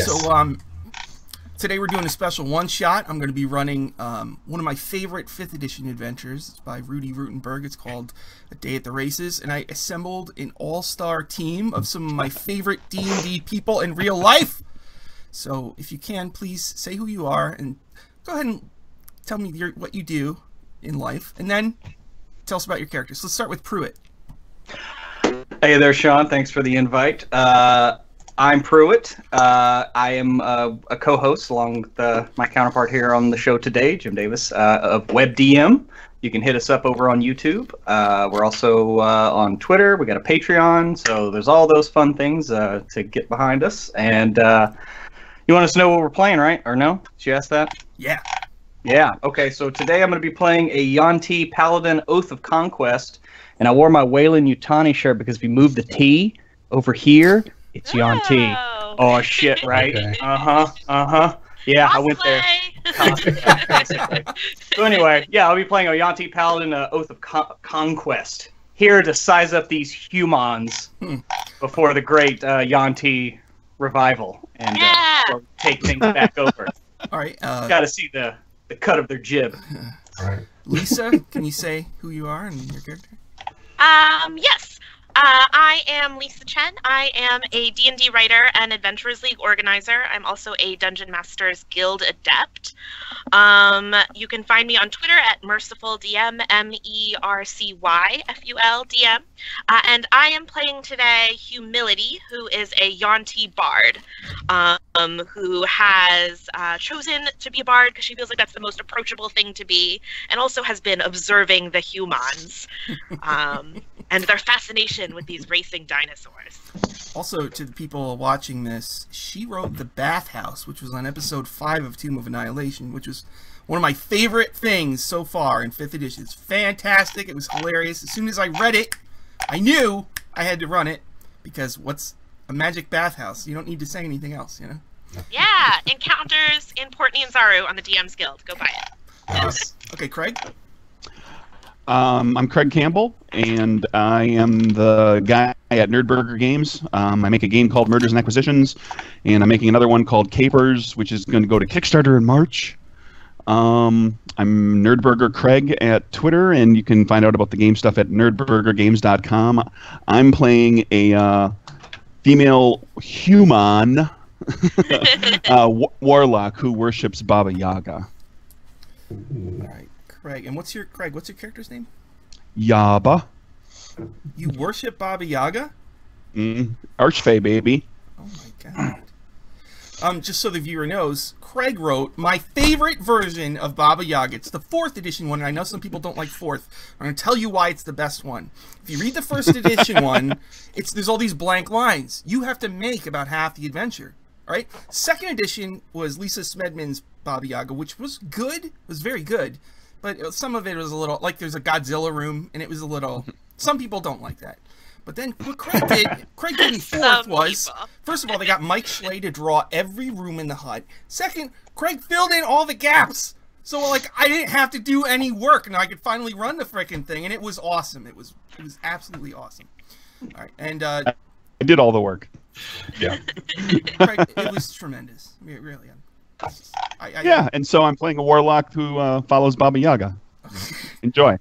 Yes. So today we're doing a special one-shot. I'm going to be running one of my favorite 5th edition adventures. It's by Rudy Rutenberg. It's called A Day at the Races, and I assembled an all-star team of some of my favorite D&D people in real life. So if you can, please say who you are and go ahead and tell me what you do in life, and then tell us about your characters. Let's start with Pruitt. Hey there, Sean. Thanks for the invite. I'm Pruitt. I am a co-host along with my counterpart here on the show today, Jim Davis, of WebDM. You can hit us up over on YouTube. We're also on Twitter. We got a Patreon, so there's all those fun things to get behind us. And you want us to know what we're playing, right? Or no? Did you ask that? Yeah. Yeah. Okay, so today I'm going to be playing a Yuan-Ti Paladin Oath of Conquest. And I wore my Wayland Yutani shirt because if you move the T over here, it's Yuan-Ti. Oh, shit, right? Okay. Yeah, I went there. So anyway, yeah, I'll be playing a Yuan-Ti Paladin Oath of Conquest. Here to size up these humans before the great Yuan-Ti revival and take things back over. All right. Got to see the cut of their jib. All right. Lisa, can you say who you are and your character? Yes. I am Lisa Chen. I am a D&D writer and Adventurers League organizer. I'm also a Dungeon Masters Guild adept. You can find me on Twitter at mercifuldm, MERCYFULDM. And I am playing today Humility, who is a Yuan-Ti bard, who has chosen to be a bard because she feels like that's the most approachable thing to be, and also has been observing the humans and their fascination with these racing dinosaurs. Also, to the people watching this, she wrote The Bathhouse, which was on episode 5 of Tomb of Annihilation, which was one of my favorite things so far in 5th edition. It's fantastic. It was hilarious. As soon as I read it, I knew I had to run it, because what's a magic bathhouse? You don't need to say anything else, you know? Yeah, encounters in Port Nianzaru on the DM's Guild. Go buy it. Yes. Okay, Craig? I'm Craig Campbell, and I am the guy at Nerdburger Games. I make a game called Mergers and Acquisitions, and I'm making another one called Capers, which is going to go to Kickstarter in March. I'm Nerdburger Craig at Twitter, and you can find out about the game stuff at nerdburgergames.com. I'm playing a female human warlock who worships Baba Yaga. All right. Craig, and what's your character's name? Yaba. You worship Baba Yaga? Archfey, baby. Oh my god. Just so the viewer knows, Craig wrote my favorite version of Baba Yaga. It's the 4th edition one, and I know some people don't like 4th. I'm going to tell you why it's the best one. If you read the 1st edition one, there's all these blank lines. You have to make about half the adventure. All right? 2nd edition was Lisa Smedman's Baba Yaga, which was good. It was very good. But some of it was a little, like there's a Godzilla room, and it was a little, some people don't like that. But then what Craig did in 4th was, first of all, they got Mike Schley to draw every room in the hut. Second, Craig filled in all the gaps. So, like, I didn't have to do any work, and I could finally run the frickin' thing, and it was awesome. It was absolutely awesome. All right, and I did all the work. Yeah. Craig, it was tremendous. I mean, really. Yeah, and so I'm playing a warlock who follows Baba Yaga. Enjoy.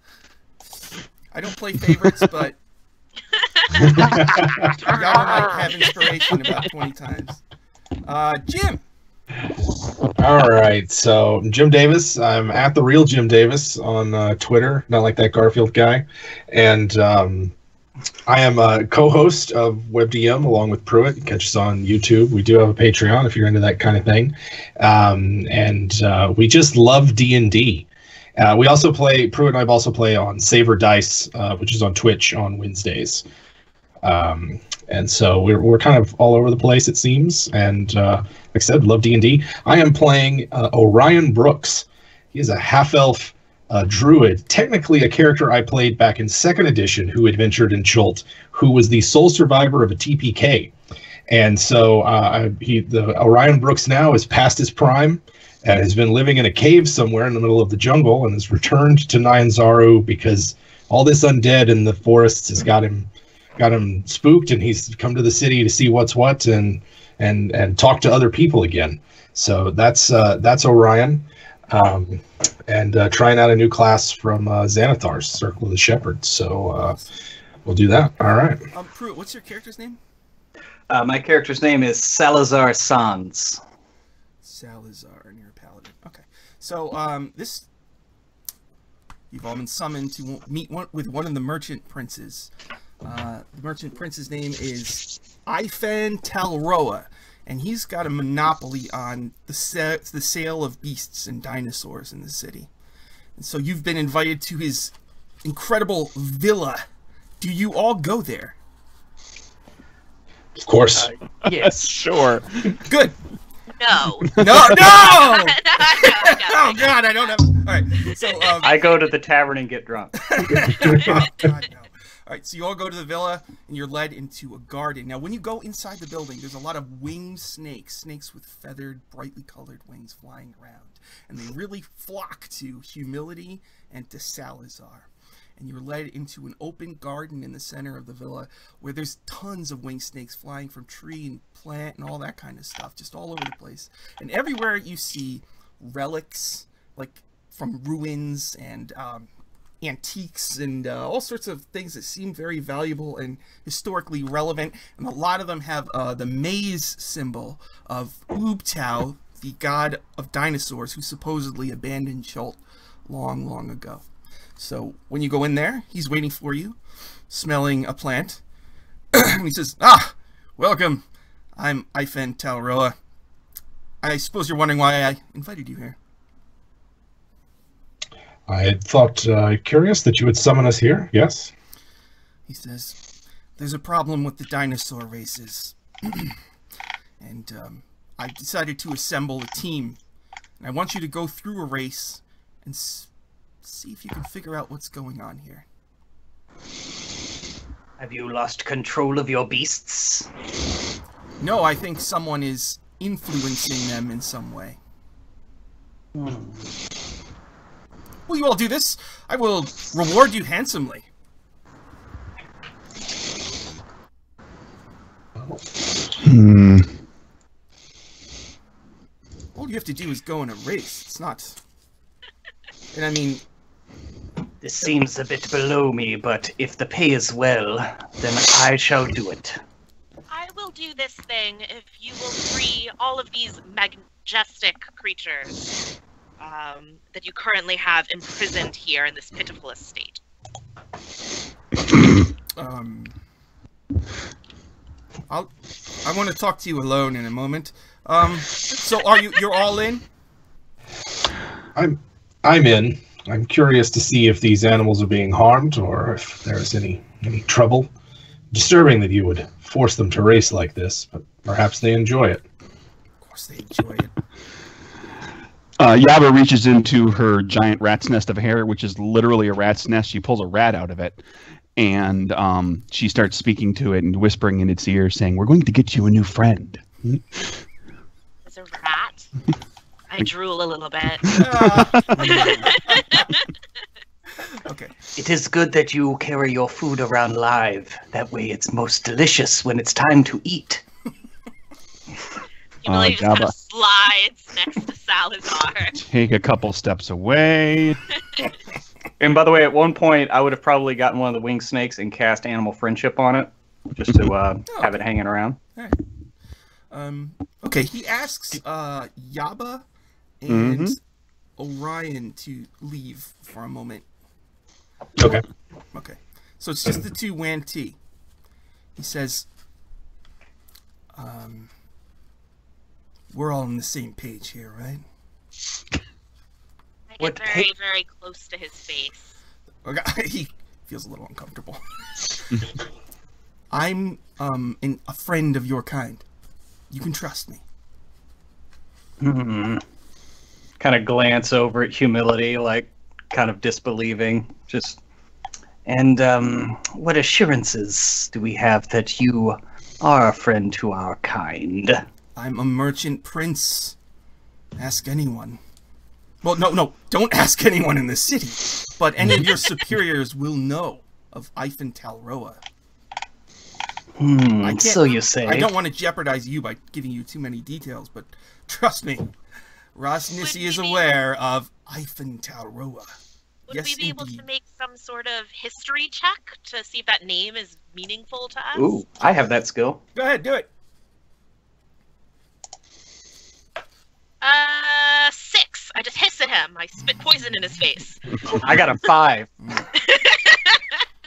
I don't play favorites, but y'all might have inspiration about 20 times. Jim. All right, so Jim Davis. I'm at the real Jim Davis on Twitter, not like that Garfield guy, and I am a co-host of WebDM along with Pruitt. You can catch us on YouTube. We do have a Patreon if you're into that kind of thing, and we just love D&D. We also play. Pruitt and I also play on Saver Dice, which is on Twitch on Wednesdays. And so we're kind of all over the place, it seems. And like I said, love D&D. I am playing Orion Brooks. He is a half-elf druid, technically a character I played back in 2nd edition who adventured in Chult, who was the sole survivor of a TPK. And so the Orion Brooks now is past his prime and has been living in a cave somewhere in the middle of the jungle and has returned to Nianzaru because all this undead in the forests has got him spooked, and he's come to the city to see what's what, and and talk to other people again. So that's Orion, and trying out a new class from Xanathar's Circle of the Shepherds. So we'll do that. All right. Pruitt, what's your character's name? My character's name is Salazar Sans. Salazar, and you're a paladin. Okay. So you've all been summoned to meet with one of the merchant princes. The merchant prince's name is Ifen Talroa, and he's got a monopoly on the sale of beasts and dinosaurs in the city. And so you've been invited to his incredible villa. Do you all go there? Of course. Yes. Sure. Good. No. No! No, Oh God, I don't have. All right. So I go to the tavern and get drunk. oh, God, no. All right, so you all go to the villa, and you're led into a garden. Now, when you go inside the building, there's a lot of winged snakes with feathered, brightly colored wings flying around. And they really flock to Humility and to Salazar. And you're led into an open garden in the center of the villa where there's tons of winged snakes flying from tree and plant and all that kind of stuff, just all over the place. And everywhere you see relics, like from ruins and antiques and all sorts of things that seem very valuable and historically relevant, and a lot of them have the maze symbol of Ubtao, the god of dinosaurs who supposedly abandoned Chult long, long ago. So when you go in there, he's waiting for you, smelling a plant. And he says, welcome. I'm Ifen Talroa. I suppose you're wondering why I invited you here. I had thought curious that you would summon us here. Yes. He says, there's a problem with the dinosaur races. And I decided to assemble a team. And I want you to go through a race and see if you can figure out what's going on here. Have you lost control of your beasts? No, I think someone is influencing them in some way. Will you all do this? I will reward you handsomely. All you have to do is go in a race. It's not... And I mean... This seems a bit below me, but if the pay is well, then I shall do it. I will do this thing if you will free all of these majestic creatures that you currently have imprisoned here in this pitiful estate. I want to talk to you alone in a moment. So you're all in? I'm in. I'm curious to see if these animals are being harmed or if there's any trouble. Disturbing that you would force them to race like this, but perhaps they enjoy it. Of course they enjoy it. Yaba reaches into her giant rat's nest of hair, which is literally a rat's nest. She pulls a rat out of it, and she starts speaking to it and whispering in its ear, saying, "We're going to get you a new friend." It's a rat. I drool a little bit. Okay. It is good that you carry your food around live. That way it's most delicious when it's time to eat. Humility just kind of slides next to Salazar. Take a couple steps away. And by the way, at one point, I would have probably gotten one of the winged snakes and cast animal friendship on it, just to have it hanging around. All right. Okay, he asks Yaba and Orion to leave for a moment. Okay. Okay. So it's just the two Wan-T. He says, we're all on the same page here, right? I get very, very close to his face. Okay. He feels a little uncomfortable. I'm a friend of your kind. You can trust me. Kind of glance over at Humility, like kind of disbelieving. Just, and what assurances do we have that you are a friend to our kind? I'm a merchant prince. Ask anyone. Well, no, don't ask anyone in the city. But any of your superiors will know of Ifen Talroa. So you say. I don't want to jeopardize you by giving you too many details, but trust me, Rosnissi is aware of Eifentalroa. Would we be able to make some sort of history check to see if that name is meaningful to us? Ooh, I have that skill. Go ahead, do it. 6. I just hiss at him. I spit poison in his face. I got a 5.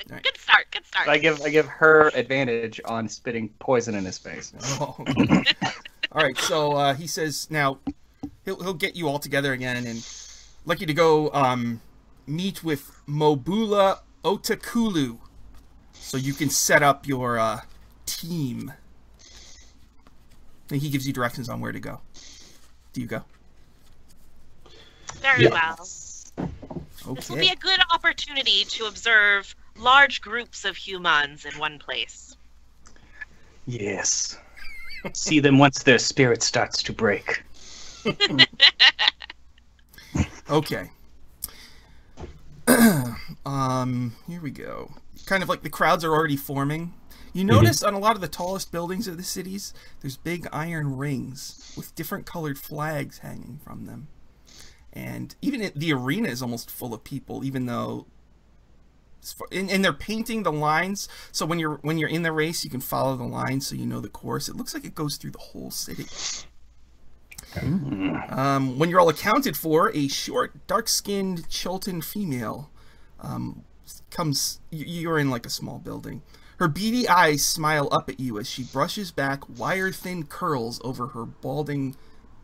Right. Good start. Good start. I give her advantage on spitting poison in his face. Oh. All right, so he says now he'll get you all together again and like you to go meet with Mobula Otakulu so you can set up your team. And he gives you directions on where to go. Do you go? Very well. Okay. This will be a good opportunity to observe large groups of humans in one place. Yes. See them once their spirit starts to break. Okay. Here we go. Kind of like the crowds are already forming. You notice on a lot of the tallest buildings of the cities, there's big iron rings with different colored flags hanging from them. And even the arena is almost full of people, even though... And they're painting the lines, so when you're in the race, you can follow the lines so you know the course. It looks like it goes through the whole city. When you're all accounted for, a short, dark-skinned Chilton female comes... You're in like a small building. Her beady eyes smile up at you as she brushes back wire-thin curls over her balding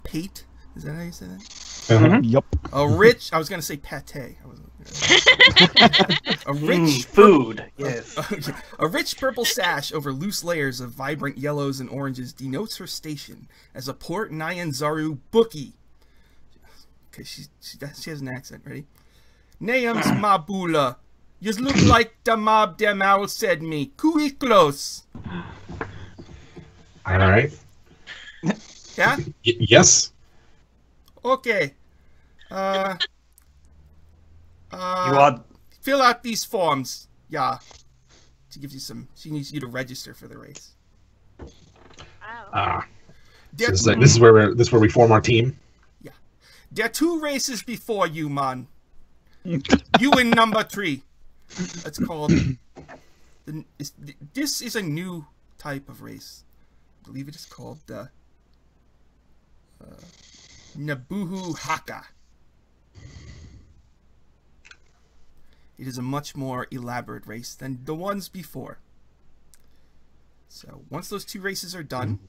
pate. Is that how you say that? Yep. A rich... I was going to say pate. A rich... food. Yes. A rich purple sash over loose layers of vibrant yellows and oranges denotes her station as a Port Nyanzaru bookie. Okay, she has an accent. Ready? Name's Mabula. Yous look like the mob dem owl said me. Cooey close. All right. Yeah? Yes. Okay. You are... Fill out these forms. Yeah. She gives you some... She needs you to register for the race. Wow. So this is where we form our team. Yeah. There are 2 races before you, man. You in number 3. It's called... This is a new type of race. I believe it is called the... Nabuhu Haka. It is a much more elaborate race than the ones before. So once those 2 races are done,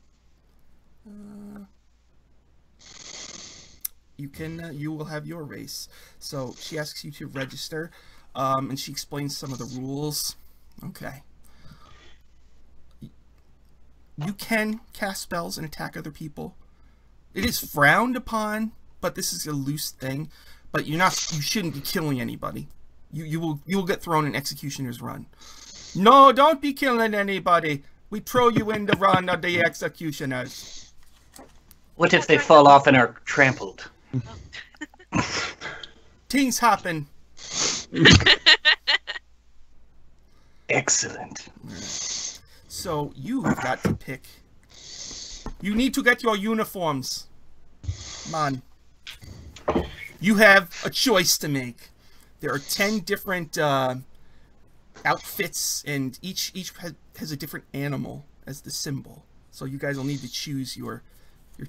you will have your race. So she asks you to register, and she explains some of the rules. Okay. You can cast spells and attack other people. It is frowned upon, but this is a loose thing. But you shouldn't be killing anybody. You will get thrown in Executioner's Run. No, don't be killing anybody. We throw you in the run of the Executioners. What if they fall off and are trampled? Things happen. Excellent. So you have got to pick. You need to get your uniforms. Man. You have a choice to make. There are 10 different outfits, and each has a different animal as the symbol. So you guys will need to choose your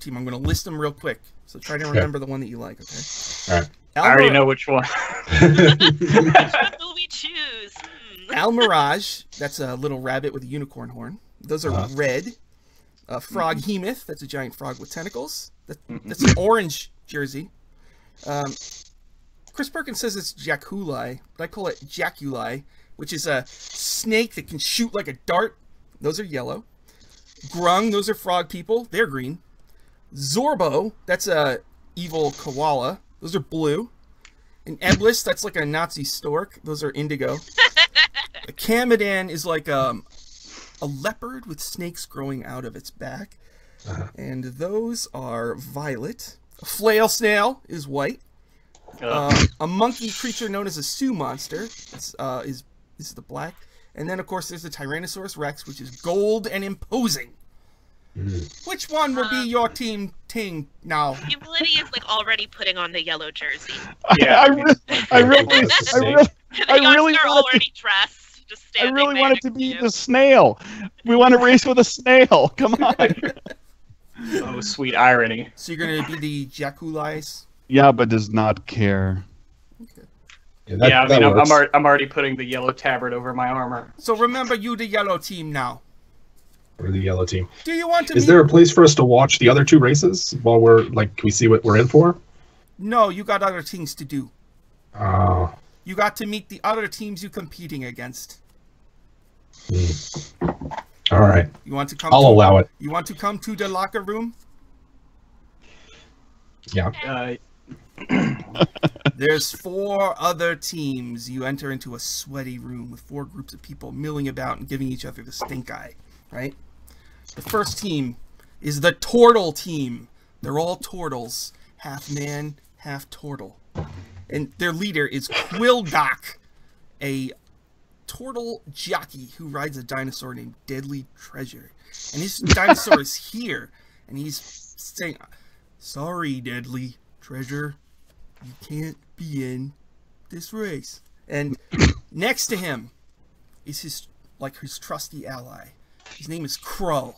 team. I'm going to list them real quick. So try to remember the one that you like, okay? All right. I already know which one. What will we choose? Al Mirage, that's a little rabbit with a unicorn horn. Those are red. Frog Hemoth, that's a giant frog with tentacles. That's an orange jersey. Chris Perkins says it's Jaculi, but I call it Jaculi, which is a snake that can shoot like a dart. Those are yellow. Grung, those are frog people. They're green. Zorbo, that's a evil koala. Those are blue. And Eblis, that's like a Nazi stork. Those are indigo. A Kamadan is like a leopard with snakes growing out of its back. And those are violet. A flail snail is white. A monkey creature known as a Sioux monster is the black. And then, of course, there's the Tyrannosaurus Rex, which is gold and imposing. Which one will be your team now? Humility is like already putting on the yellow jersey. Yeah, I really Are already dressed. Just I standing really there want it to next be you. the snail. We want to race with a snail. Come on. Oh, sweet irony. So you're going to be the Jaculais? Yeah, but does not care. Yeah, I mean, I'm already putting the yellow tabard over my armor. So remember, you the yellow team now. Or the yellow team. Do you want to Is there a place for us to watch the other two races while we're like, can we see what we're in for? No, you got other things to do. Oh. You got to meet the other teams you're competing against. All right. You want to come? I'll allow it. You want to come to the locker room? Yeah. There's 4 other teams. You enter into a sweaty room with 4 groups of people milling about and giving each other the stink eye, right? The first team is the Turtle team. They're all turtles, half man, half turtle. And their leader is Quilgok, a turtle jockey who rides a dinosaur named Deadly Treasure. And his dinosaur is here, and he's saying, "Sorry, Deadly Treasure, you can't be in this race." And next to him is his trusty ally. His name is Crow.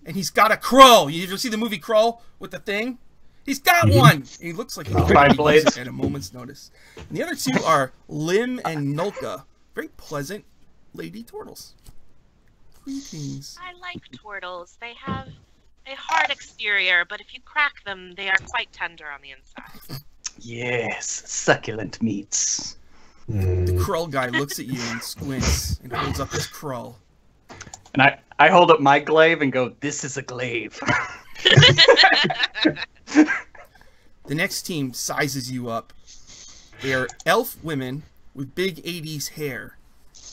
And he's got a crow. You ever see the movie Crow with the thing? He's got one. And he looks like he's ready to use it at a moment's notice. And the other 2 are Lim and Nulka. Very pleasant lady turtles. Greetings. I like turtles. They have a hard exterior, but if you crack them, they are quite tender on the inside. Yes, succulent meats. The Krull guy looks at you and squints and holds up his Krull. And I hold up my glaive and go, "This is a glaive." The next team sizes you up. They are elf women with big 80s hair,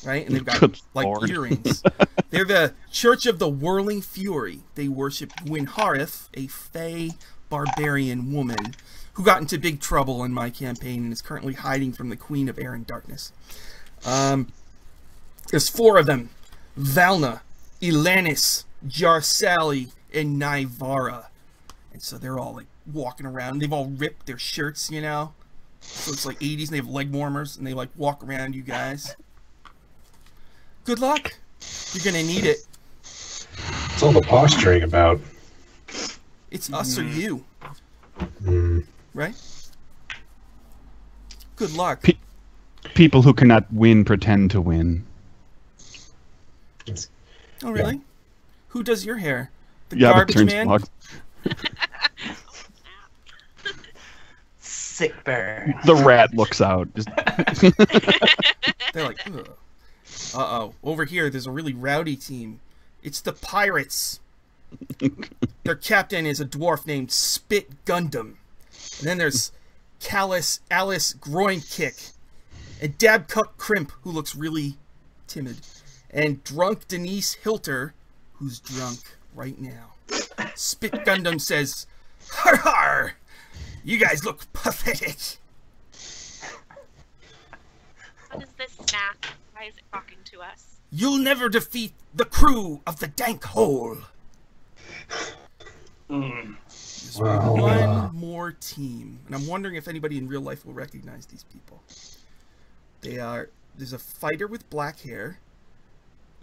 right? And they've got Good like Lord. earrings. They're the Church of the Whirling Fury. They worship Gwynharith, a fey barbarian woman who got into big trouble in my campaign and is currently hiding from the Queen of Air and Darkness. There's 4 of them. Valna, Elanis, Jarsali, and Naivara. And so they're all like walking around. They've all ripped their shirts, you know? So it's like 80s and they have leg warmers and they like walk around you guys. Good luck. You're gonna need it. What's all the posturing about? It's us or you. Right? Good luck. People who cannot win pretend to win. Oh, really? Who does your hair? The Yeah, but garbage turns man? blog. Sick burn. The rat looks out. Just They're like, ugh. Uh-oh. Over here, there's a really rowdy team. It's the Pirates. Their captain is a dwarf named Spit Gundam. And then there's Callous Alice Groinkick. And Dabcuck Crimp, who looks really timid. And Drunk Denise Hilter, who's drunk right now. Spit Gundam says, "Har har! You guys look pathetic." What is this snack? Why is it talking to us? "You'll never defeat the crew of the Dank Hole." There's one more team. And I'm wondering if anybody in real life will recognize these people. There's a fighter with black hair.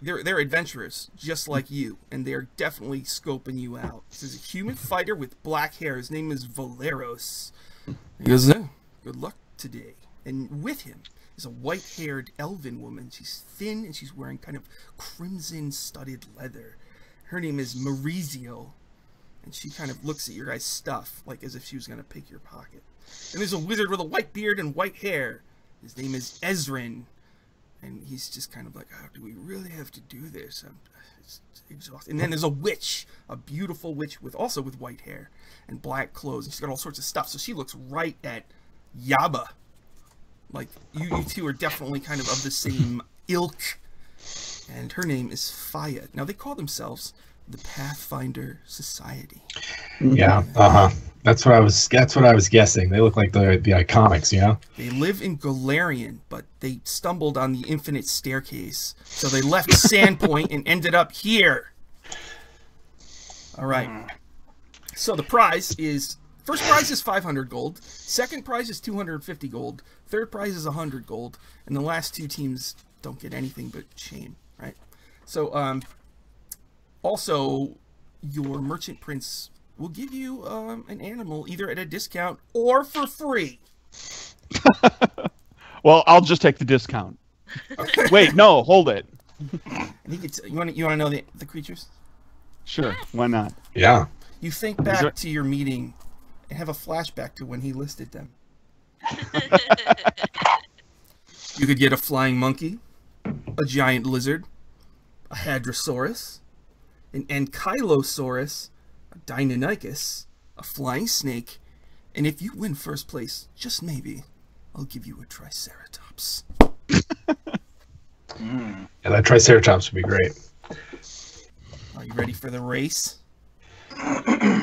They're adventurers, just like you, and they're definitely scoping you out. There's a human fighter with black hair. His name is Valeros. He goes, "Good luck today." And with him is a white-haired elven woman. She's thin, and she's wearing kind of crimson-studded leather. Her name is Maurizio, and she kind of looks at your guys' stuff, like as if she was going to pick your pocket. And there's a wizard with a white beard and white hair. His name is Ezrin. And he's just kind of like, "Oh, do we really have to do this? It's exhausting." And then there's a witch, a beautiful witch also with white hair and black clothes. And she's got all sorts of stuff. So she looks right at Yaba. Like, you two are definitely kind of the same ilk. And her name is Faya. Now, they call themselves the Pathfinder Society. Yeah. That's what I was guessing. They look like the Iconics, yeah. They live in Galarian, but they stumbled on the infinite staircase. So they left Sandpoint and ended up here. All right. So the prize is, first prize is 500 gold, second prize is 250 gold, third prize is 100 gold, and the last two teams don't get anything but shame, right? So also your merchant prince will give you an animal either at a discount or for free. Well, I'll just take the discount. Wait, no, hold it. I think it's, you want to know the creatures? Sure, why not? Yeah. You think back to your meeting and have a flashback to when he listed them. You could get a flying monkey, a giant lizard, a hadrosaurus, an ankylosaurus, a deinonychus, a flying snake, and if you win first place, just maybe, I'll give you a Triceratops. Yeah, that Triceratops would be great. Are you ready for the race?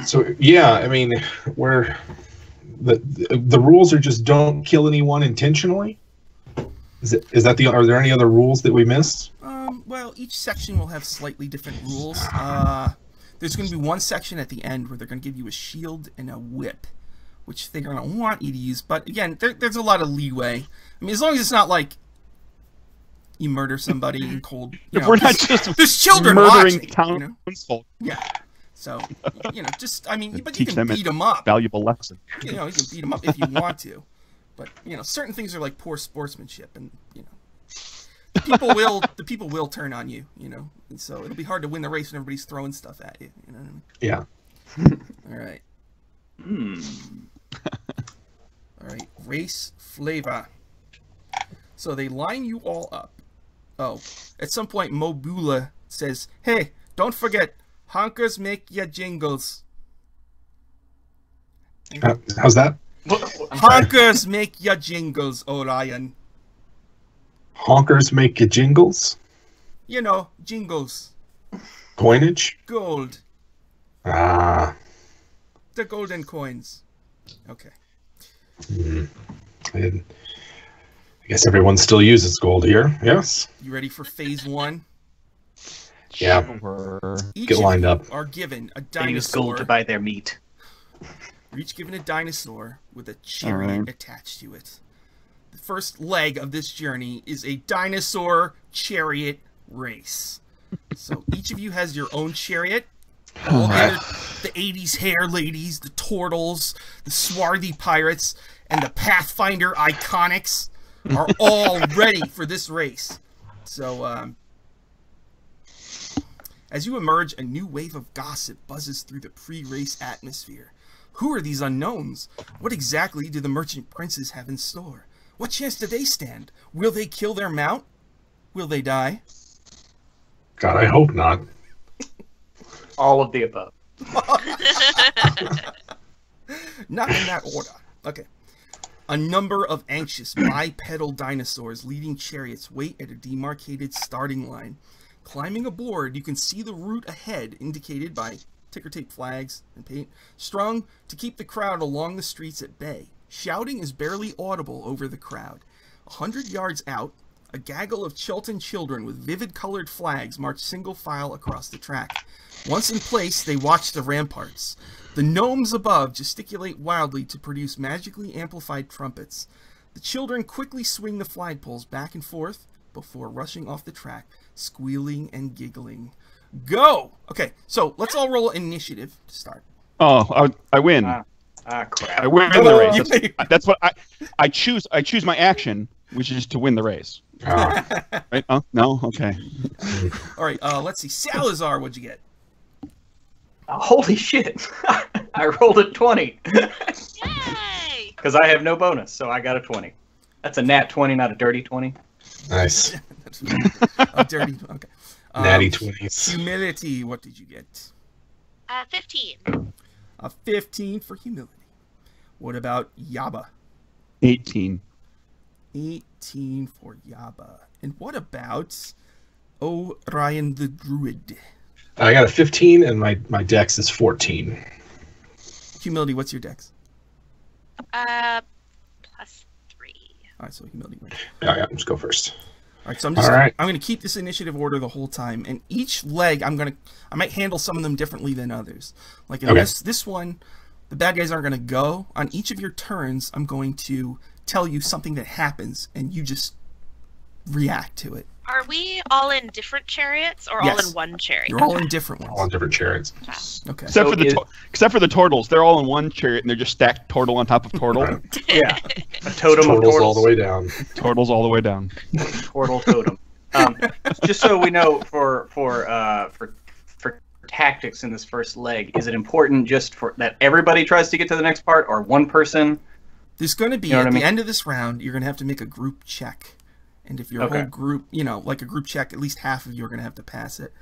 So yeah, I mean, where the rules are just don't kill anyone intentionally. Are there any other rules that we missed? Well, each section will have slightly different rules. There's going to be one section at the end where they're going to give you a shield and a whip, which they're going to want you to use. But again, there's a lot of leeway. I mean, as long as it's not like you murder somebody in cold. If we're not just there's children murdering watching, townsfolk. Yeah. So, just, I mean, but you can beat them up. Valuable lesson. You can beat them up if you want to. But, certain things are like poor sportsmanship, and, the people will turn on you, and so it'll be hard to win the race when everybody's throwing stuff at you, you know what I mean? Yeah. All right. All right, race flavor. So they line you all up. Oh, at some point Mobula says, "Hey, don't forget, honkers make ya jingles." How's that? Honkers make ya jingles, Orion. Honkers make ya jingles? Jingles. Coinage? Gold. Ah. The golden coins. Okay. I guess everyone still uses gold here. Yes. You ready for phase 1? Yeah. Each Get lined up. are given a They use dinosaur. gold to buy their meat. You're each given a dinosaur with a chariot attached to it. The first leg of this journey is a dinosaur chariot race. So each of you has your own chariot. All the 80s hair ladies, the turtles, the swarthy pirates, and the Pathfinder Iconics are all ready for this race. So, as you emerge, a new wave of gossip buzzes through the pre-race atmosphere. Who are these unknowns? What exactly do the merchant princes have in store? What chance do they stand? Will they kill their mount? Will they die? God, I hope not. All of the above. Not in that order. Okay. A number of anxious bipedal dinosaurs leading chariots wait at a demarcated starting line. Climbing aboard, you can see the route ahead indicated by ticker tape flags and paint, strung to keep the crowd along the streets at bay. Shouting is barely audible over the crowd. 100 yards out, a gaggle of Chilton children with vivid colored flags march single file across the track. Once in place, they watch the ramparts. The gnomes above gesticulate wildly to produce magically amplified trumpets. The children quickly swing the flagpoles back and forth before rushing off the track, squealing and giggling. Go! Okay, so let's all roll initiative to start. Oh, I win. Crap. I win the race. That's what I choose. I choose my action, which is to win the race. Right? Oh, no? Okay. All right, let's see. Salazar, what'd you get? Holy shit. I rolled a 20. Yay! Because I have no bonus, so I got a 20. That's a nat 20, not a dirty 20. Nice. A dirty, okay. Natty 20s. Humility, what did you get? 15. A 15 for humility. What about Yaba? 18. 18 for Yaba. And what about Orion the Druid? I got a 15, and my dex is 14. Humility, what's your dex? +3. All right, so humility wins. Yeah, let's go first. All right, so I'm going to keep this initiative order the whole time, and each leg I might handle some of them differently than others. Like in this one, the bad guys aren't going to go. On each of your turns, I'm going to tell you something that happens, and you just react to it. Are we all in different chariots or all in one chariot? You're all in different ones. All in different chariots. Okay. Except for the turtles, they're all in one chariot, and they're just stacked turtle on top of turtle. Yeah, a totem of Turtles turtles. all the way down. Turtles all the way down. Turtle totem. Just so we know, for tactics in this first leg, is it important just for that everybody tries to get to the next part, or one person? There's going to be, at the end of this round, you're going to have to make a group check. And if your whole group, like a group check, at least half of you are going to have to pass it.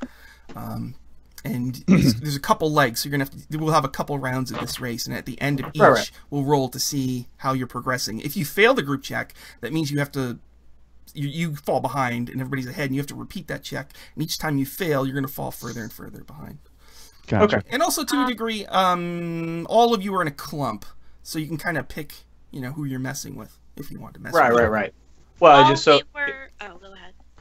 And there's a couple legs, so you're going to have to, we'll have a couple rounds of this race, and at the end of each, we'll roll to see how you're progressing. If you fail the group check, that means you have to, you fall behind, and everybody's ahead, and you have to repeat that check. And each time you fail, you're going to fall further and further behind. Gotcha. And also, to a degree, all of you are in a clump, so you can kind of pick, who you're messing with, if you want to mess with them. Right. Well, go ahead.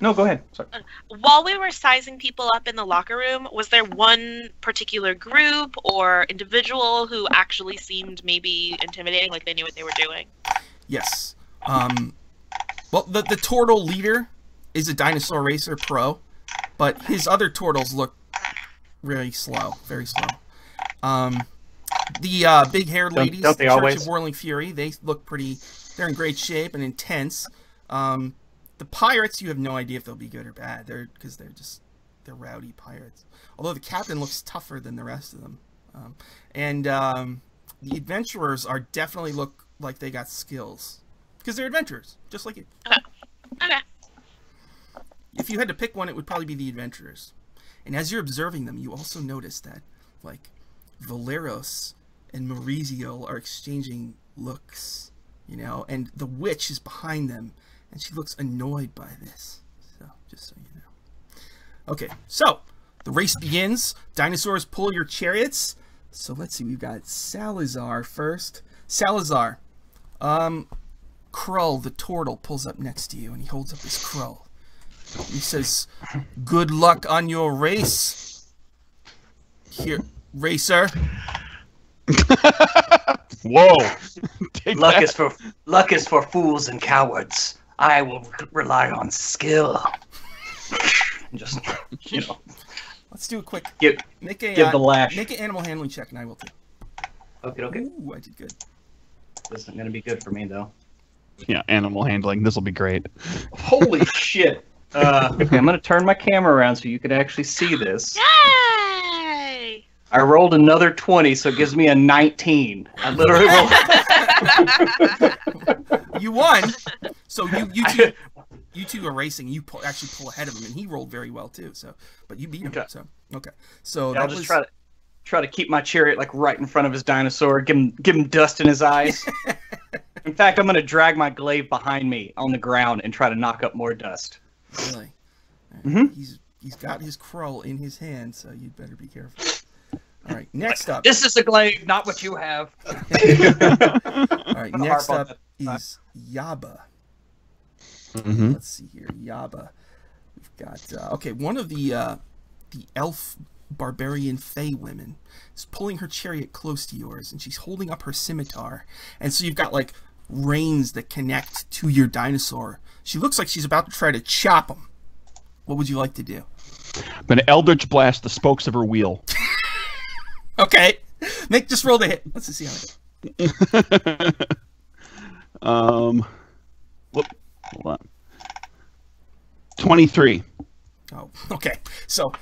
No, go ahead. Sorry. While we were sizing people up in the locker room, was there one particular group or individual who actually seemed maybe intimidating, like they knew what they were doing? Yes. Well, the turtle leader is a dinosaur racer pro, but his other turtles look very slow. The big-haired ladies, the Church of Whirling Fury, they look pretty... They're in great shape and intense. The pirates, you have no idea if they'll be good or bad. Because they're rowdy pirates. Although the captain looks tougher than the rest of them. The adventurers definitely look like they got skills. Because they're adventurers, just like you. Okay. If you had to pick one, it would probably be the adventurers. And as you're observing them, you also notice that, like, Valeros and Maurizio are exchanging looks, and the witch is behind them, and she looks annoyed by this. So, just so you know. Okay, so, the race begins. Dinosaurs, pull your chariots. So, let's see, we've got Salazar first. Salazar, Krull, the turtle, pulls up next to you, and he holds up his Krull. He says, "Good luck on your race. Here, racer." Whoa! Luck is for fools and cowards. I will rely on skill. Just Let's do a quick. Give the lash. Make an animal handling check, and I will too. Okay. Ooh, I did good. This isn't gonna be good for me though. Yeah, animal handling. This will be great. Holy shit! Okay, I'm gonna turn my camera around so you can actually see this. Yay! I rolled another 20, so it gives me a 19. I literally rolled. You won. So you two are racing. You actually pull ahead of him, and he rolled very well too. So, but you beat him. Okay. So I'll just try to keep my chariot like right in front of his dinosaur. Give him dust in his eyes. In fact, I'm gonna drag my glaive behind me on the ground and try to knock up more dust. Really? He's got his Krull in his hand, so you'd better be careful. All right, next up. This is a glaive, not what you have. All right, next up is Yaba. Let's see here, Yaba. We've got one of the elf barbarian fae women is pulling her chariot close to yours, and she's holding up her scimitar, and so you've got like reins that connect to your dinosaur. She looks like she's about to try to chop him. What would you like to do? I'm gonna Eldritch Blast the spokes of her wheel. Okay. Just roll the hit. Let's just see how it goes. Hold on. 23. Oh, okay. So,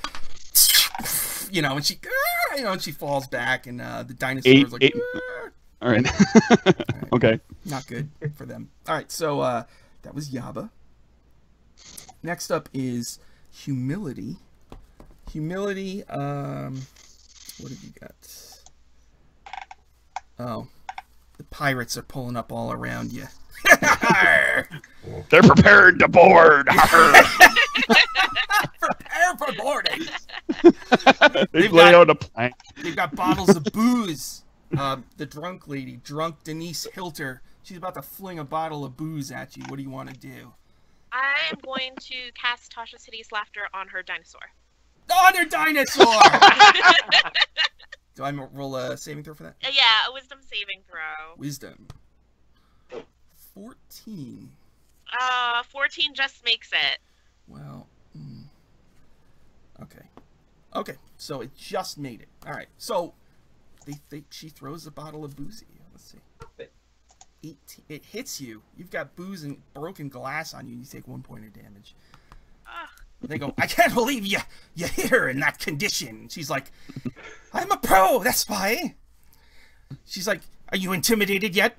and she falls back, and the dinosaur is like, All right. Okay. Not good for them. All right. So that was Yaba. Next up is Humility. Humility. What have you got? Oh, the pirates are pulling up all around you. They're prepared to board. Prepare for boarding. They lay out a plank. They've got bottles of booze. The drunk lady, drunk Denise Hilter. She's about to fling a bottle of booze at you. What do you want to do? I'm going to cast Tasha's Hideous Laughter on her dinosaur. On her dinosaur! Do I roll a saving throw for that? Yeah, a wisdom saving throw. Wisdom. 14. 14 just makes it. Well, okay. Okay, so it just made it. All right, so she throws a bottle of booze at you. Let's see. 18. It hits you. You've got booze and broken glass on you. You take 1 point of damage. They go, I can't believe you hit her in that condition. She's like, I'm a pro, that's why. She's like, are you intimidated yet?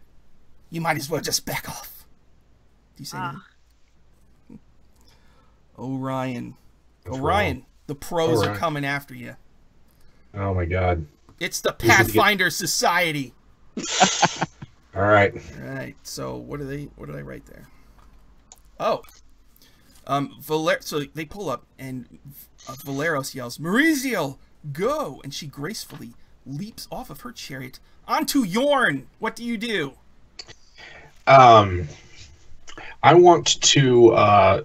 You might as well just back off. Do you say anything? Orion. Orion, the pros are coming after you. Oh my god. It's the Pathfinder Society. All right. All right. So what did I write there? Oh. So they pull up and Valeros yells, Maurizio, go! And she gracefully leaps off of her chariot onto Yorn. What do you do? I want to,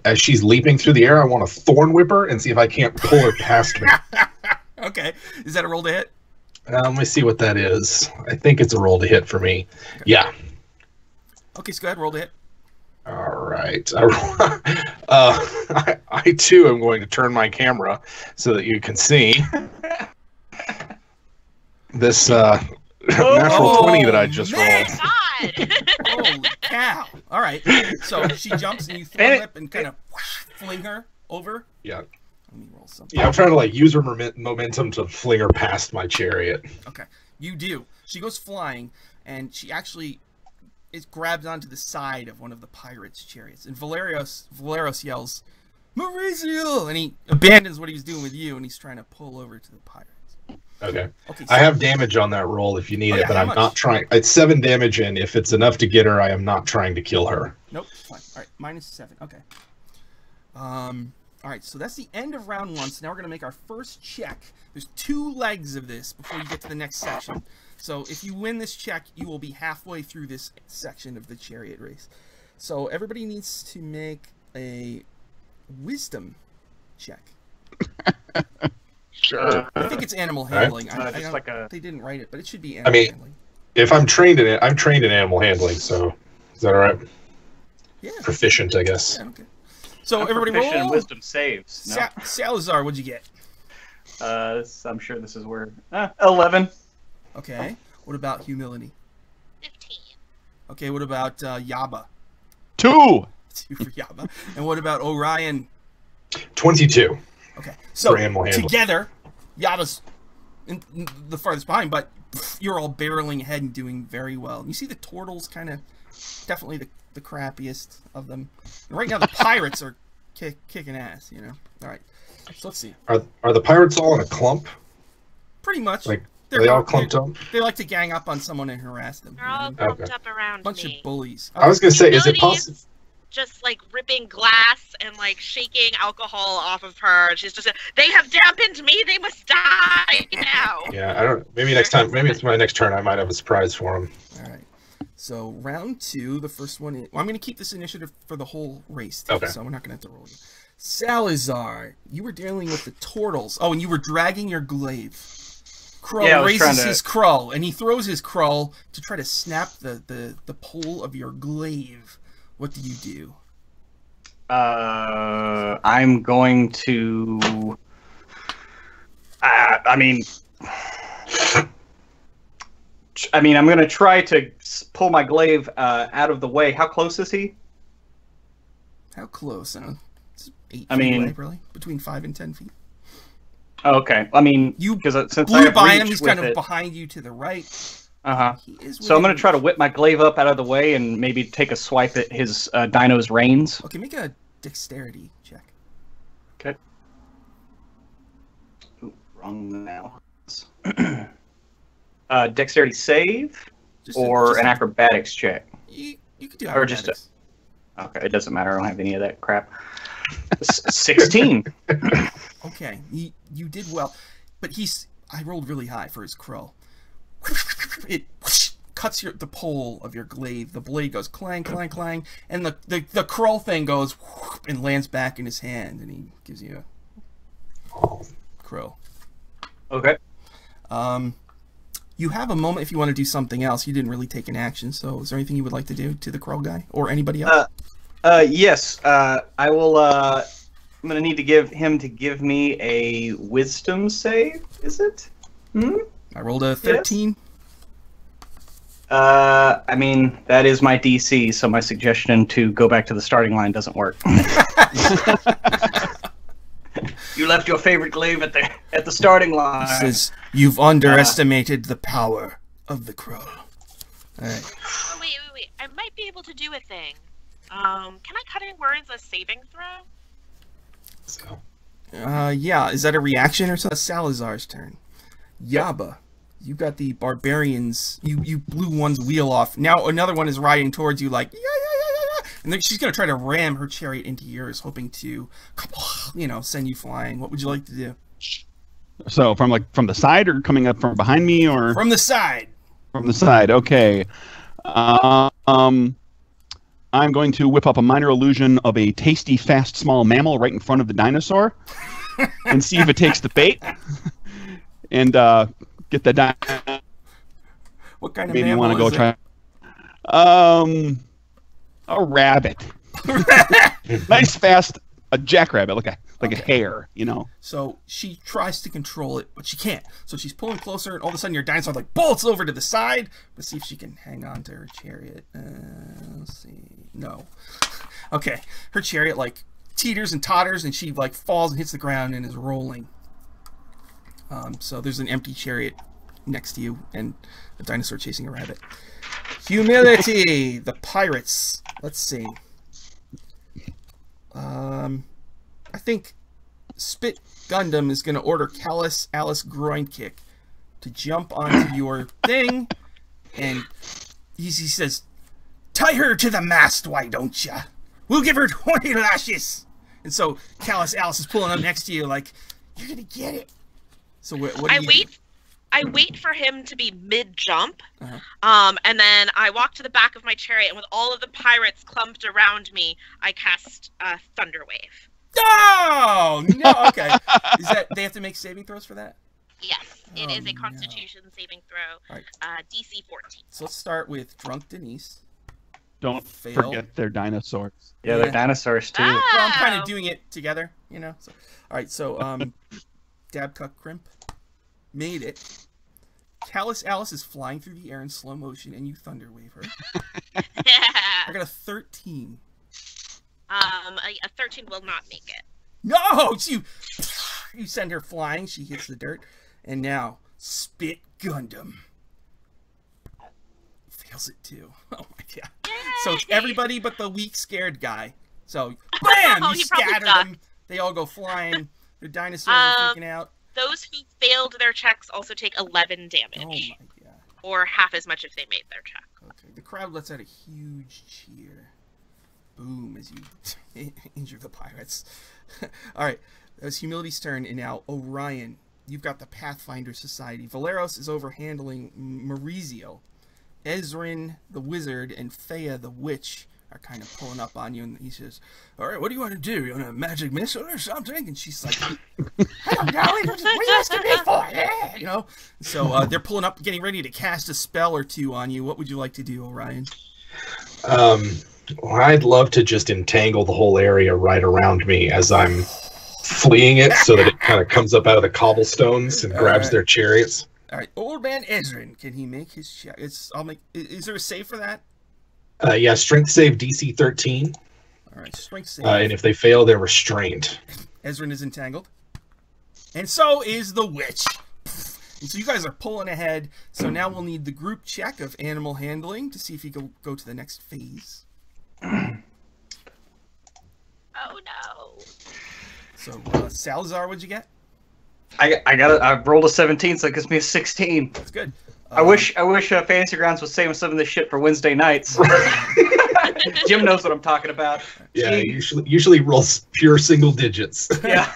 as she's leaping through the air, I want to thorn whip her and see if I can't pull her past me. Okay. Is that a roll to hit? Let me see what that is. I think it's a roll to hit for me. Okay. Yeah. Okay, so go ahead, roll to hit. All right. I too am going to turn my camera so that you can see this natural 20 that I just rolled. God. Holy cow. All right. So she jumps and you throw whip and kind of fling her over. Yeah. Let me roll something. Yeah, I'm trying to like use her momentum to fling her past my chariot. Okay. You do. She goes flying and she actually grabs onto the side of one of the pirates' chariots. And Valeros yells, Maurizio! And he abandons what he was doing with you and he's trying to pull over to the pirates. Okay. So I have damage on that roll if you need it, but I'm not trying. It's 7 damage, and if it's enough to get her, I am not trying to kill her. Nope. Fine. All right. -7. Okay. All right, so that's the end of round 1. So now we're going to make our first check. There's 2 legs of this before you get to the next section. So if you win this check, you will be halfway through this section of the chariot race. So everybody needs to make a wisdom check. Sure. I think it's animal handling. Right. They didn't write it, but it should be animal handling. If I'm trained in it, I'm trained in animal handling, so is that all right? Yeah. Proficient, I guess. Yeah, okay. So I'm everybody proficient roll. in wisdom saves. No. Salazar, what'd you get? I'm sure this is where 11. Okay. What about humility? 15. Okay. What about Yaba? 2. 2 for Yaba. And what about Orion? 22. Okay. So for animal handling. Together, Yaba's in the farthest behind, but you're all barreling ahead and doing very well. And you see the turtles kind of definitely the crappiest of them. And right now the pirates are kicking ass, you know. All right. So let's see. Are the pirates all in a clump? Pretty much. Like are they all clumped up? They like to gang up on someone and harass them. They're all clumped up around Bunch me. of bullies. I was gonna say, is it possible? Just like ripping glass and like shaking alcohol off of her. She's just, they have dampened me. They must die now. Yeah, I don't. Maybe next time. Maybe it's my next turn. I might have a surprise for him. All right. So round 2, the first one. Well, I'm going to keep this initiative for the whole race. Too, okay. So we're not going to have to roll you. Salazar, you were dealing with the turtles. Oh, and you were dragging your glaive. Krull raises his Krull, and he throws his Krull to try to snap the pole of your glaive. What do you do? I'm going to. I'm going to try to pull my glaive out of the way. How close is he? How close? It's 8 feet away, really. Between 5 and 10 feet. Oh, okay. I mean, you since blew by him, he's kind of behind you to the right. So I'm going to try to whip my glaive up out of the way and maybe take a swipe at his dino's reins. Okay, make a dexterity check. Okay. Ooh, wrong now. Dexterity save or an acrobatics check? You could do acrobatics. Okay, it doesn't matter. I don't have any of that crap. 16. Okay, you did well. but I rolled really high for his crow. It cuts the pole of your glaive. The blade goes clang, clang, clang, and the crow thing goes and lands back in his hand, and he gives you a crow. Okay. You have a moment if you want to do something else. You didn't really take an action, so is there anything you would like to do to the crow guy or anybody else? Yes. I will. I'm gonna need to give me a wisdom save. Is it? I rolled a 13. Yes. I mean, that is my DC, so my suggestion to go back to the starting line doesn't work. You left your favorite glaive at the starting line. It says, you've underestimated the power of the crow. All right. Oh, wait. I might be able to do a thing. Can I cutting words a saving throw? So. Yeah. Is that a reaction or something? Salazar's turn. Yaba, you got the barbarians. You blew one's wheel off. Now another one is riding towards you like, yeah. And then she's going to try to ram her chariot into yours, hoping to, send you flying. What would you like to do? So from the side or coming up from behind me or? From the side. From the side, okay. I'm going to whip up a minor illusion of a tasty, fast, small mammal right in front of the dinosaur and see if it takes the bait. And get the dinosaur. What kind of maybe mammal want to go is try. A rabbit. Nice, fast, a jackrabbit, like a hare, So she tries to control it, but she can't. So she's pulling closer, and all of a sudden your dinosaur bolts over to the side. Let's see if she can hang on to her chariot. Let's see. No. Okay. Her chariot teeters and totters, and she falls and hits the ground and is rolling. So there's an empty chariot next to you and a dinosaur chasing a rabbit. Humility! The pirates. Let's see. I think Spit Gundam is going to order Callus Alice Groinkick to jump onto your thing, and he says, tie her to the mast, why don't ya? We'll give her 20 lashes! And so Callus Alice is pulling up next to you like, you're going to get it. So what do you do? I wait for him to be mid-jump, and then I walk to the back of my chariot, and with all of the pirates clumped around me, I cast Thunderwave. No! Okay. Is that they have to make saving throws for that? Yes, it is a Constitution saving throw, right. DC 14. So let's start with Drunk Denise. Don't Fail. forget their dinosaurs. Yeah, they're dinosaurs too. Well, I'm kind of doing it together, So, all right, so Dabcuck Crimp made it. Callus Alice is flying through the air in slow motion, and you Thunderwave her. I got a 13. A 13 will not make it. No! You send her flying. She hits the dirt. And now, Spit Gundam. Fails it too. Oh my god. Yay! So it's everybody but the weak, scared guy. So, bam! You scatter them. They all go flying. The dinosaurs are freaking out. Those who failed their checks also take 11 damage. Oh my god. Or half as much if they made their check. Okay. The crowd lets out a huge cheer. Boom, as you injure the pirates. Alright, that was Humility's turn, and now Orion. You've got the Pathfinder Society. Valeros is over handling Maurizio. Ezrin, the wizard, and Thea, the witch, are kind of pulling up on you, and he says, alright, what do you want to do? You want a magic missile or something? And she's like, I don't know, what are you asking me for? Yeah, So they're pulling up, getting ready to cast a spell or two on you. What would you like to do, Orion? I'd love to just entangle the whole area right around me as I'm fleeing it so that it kind of comes up out of the cobblestones and grabs their chariots. All right, Old Man Ezrin, can he make his check? Is there a save for that? Yeah, strength save DC 13. All right, strength save. And if they fail, they're restrained. Ezrin is entangled. And so is the witch. And so you guys are pulling ahead. So now we'll need the group check of animal handling to see if you can go to the next phase. Oh no. So Salazar, what'd you get? I rolled a 17, so it gives me a 16. That's good. I wish Fantasy Grounds was saving some of this shit for Wednesday nights. Jim knows what I'm talking about. Yeah, usually rolls pure single digits. Yeah.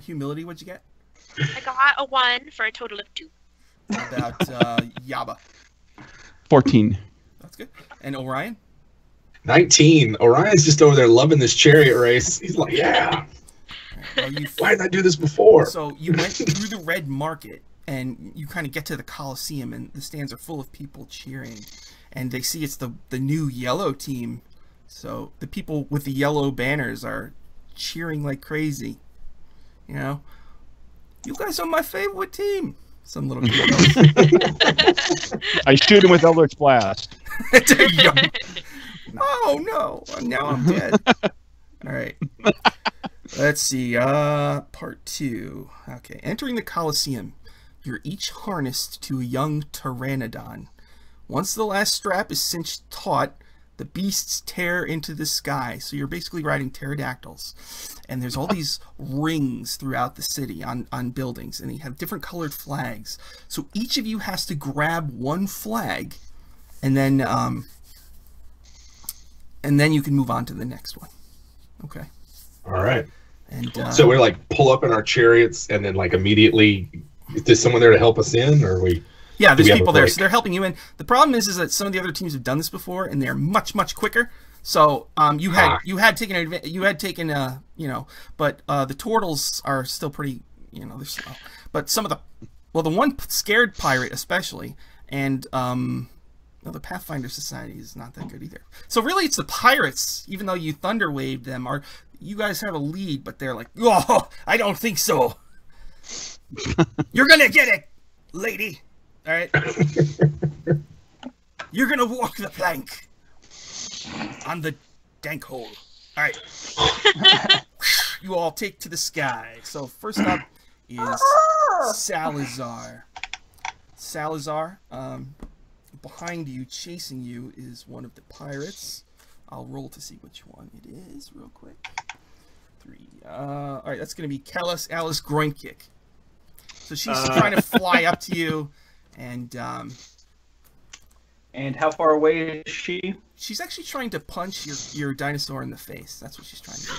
Humility, what'd you get? I got a 1 for a total of 2. How about Yaba? 14. That's good. And Orion? 19. Orion's just over there loving this chariot race. He's like, yeah. Well, Why didn't I do this before? So you went through the red market, and you kind of get to the Coliseum, and the stands are full of people cheering. And they see it's the new yellow team. So the people with the yellow banners are cheering like crazy. You know? You guys are my favorite team. Some little kid goes. I shoot him with Eldritch Blast. There you go. Oh, no. Now I'm dead. All right. Let's see. Part 2. Okay. Entering the Coliseum, you're each harnessed to a young Pteranodon. Once the last strap is cinched taut, the beasts tear into the sky. So you're basically riding pterodactyls. And there's all these rings throughout the city on buildings. And they have different colored flags. So each of you has to grab one flag. And then you can move on to the next one. Okay. All right. And so we're like pull up in our chariots and then like immediately, is there someone there to help us in, or are we? Yeah, there's people there, so they're helping you in. The problem is that some of the other teams have done this before, and they're much quicker. So you had taken but the turtles are still pretty, they're slow. But some of the one scared pirate especially, and the Pathfinder Society is not that good either. So really, it's the pirates. Even though you thunder waved them, you guys have a lead, but they're like, oh, I don't think so. You're gonna get it, lady. All right. You're gonna walk the plank on the dank hole. All right. You all take to the sky. So first up is Salazar. Salazar. Behind you, chasing you, is one of the pirates. I'll roll to see which one it is, real quick. 3. All right, that's gonna be Callus Alice Groinkick. So she's trying to fly up to you. And how far away is she? She's actually trying to punch your dinosaur in the face. That's what she's trying to do.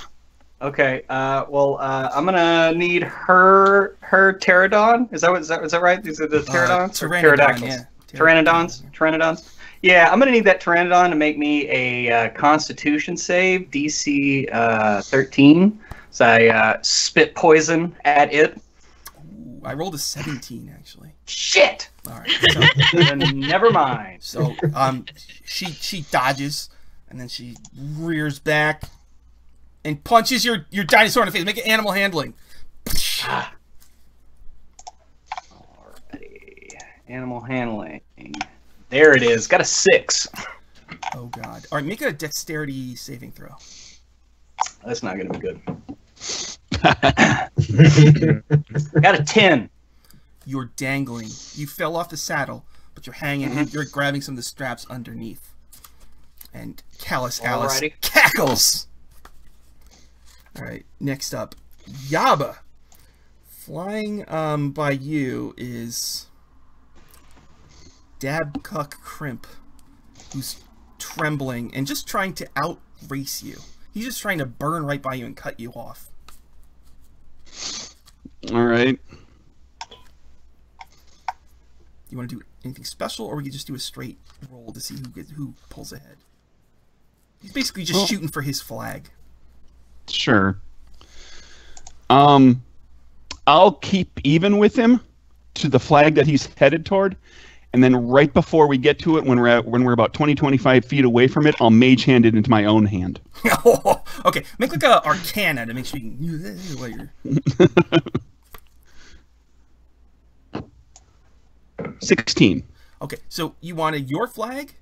Okay. I'm gonna need her pterodon. Is that right? These are the pterodons. Pteranodon, yeah. Pteranodons. Yeah, I'm gonna need that pteranodon to make me a Constitution save, DC 13. So I spit poison at it. Ooh, I rolled a 17 actually. Shit. All right. So, then never mind. So she dodges, and then she rears back and punches your dinosaur in the face. Make it animal handling. Alrighty. Animal handling. There it is. Got a 6. Oh god. All right, make it a dexterity saving throw. That's not gonna be good. Got a 10. You're dangling. You fell off the saddle, but you're hanging and you're grabbing some of the straps underneath. And Callus Alice cackles. Alright, next up, Yaba. Flying by you is Dabcuck Crimp, who's trembling and just trying to outrace you. He's just trying to burn right by you and cut you off. Alright. You want to do anything special, or we can just do a straight roll to see who pulls ahead? He's basically just shooting for his flag. Sure. I'll keep even with him to the flag that he's headed toward, and then right before we get to it, when we're about 20-25 feet away from it, I'll mage hand it into my own hand. Okay, make like a Arcana to make sure you can. 16. Okay, so you wanted your flag?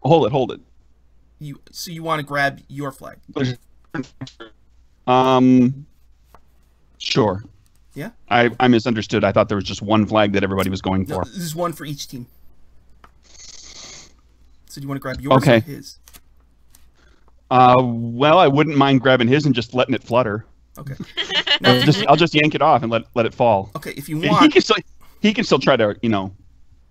Hold it. So you want to grab your flag? Sure. Yeah? I misunderstood. I thought there was just one flag that everybody was going for. No, this is one for each team. So do you want to grab yours or his? Well, I wouldn't mind grabbing his and just letting it flutter. Okay. I'll just yank it off and let it fall. Okay, if you want, he can still try to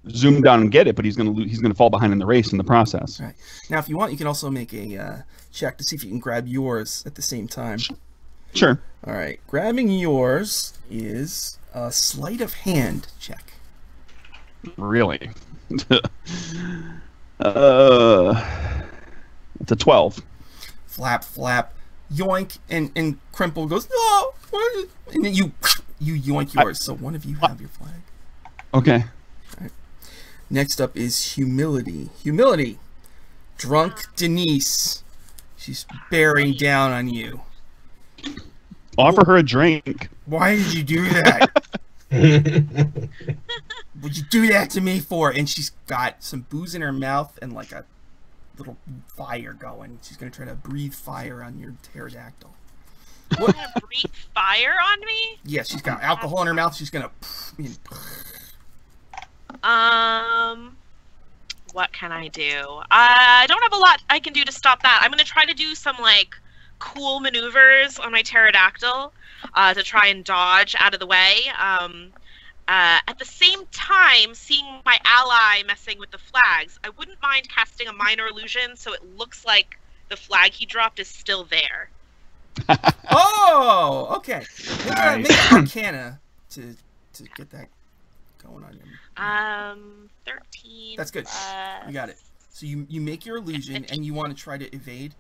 zoom down and get it, but he's gonna fall behind in the race in the process. All right. Now, if you want, you can also make a check to see if you can grab yours at the same time. Sure. All right. Grabbing yours is a sleight of hand check. Really? It's a 12. Flap, flap, yoink, and Crimple goes, no! What? And then you yoink yours. So one of you have your flag. Okay. Next up is Humility. Humility. Drunk Denise. She's bearing down on you. Offer her a drink. Why did you do that? What'd you do that to me for? And she's got some booze in her mouth and like a little fire going. She's going to try to breathe fire on your pterodactyl. What? Gonna breathe fire on me? Yeah, she's got alcohol in her mouth. She's going to... What can I do? I don't have a lot I can do to stop that. I'm going to try to do some, like, cool maneuvers on my pterodactyl to try and dodge out of the way. At the same time, seeing my ally messing with the flags, I wouldn't mind casting a minor illusion so it looks like the flag he dropped is still there. Oh, okay. Make an Arcana to get that going on you. 13. That's good. You got it. So you make your illusion and you want to try to evade.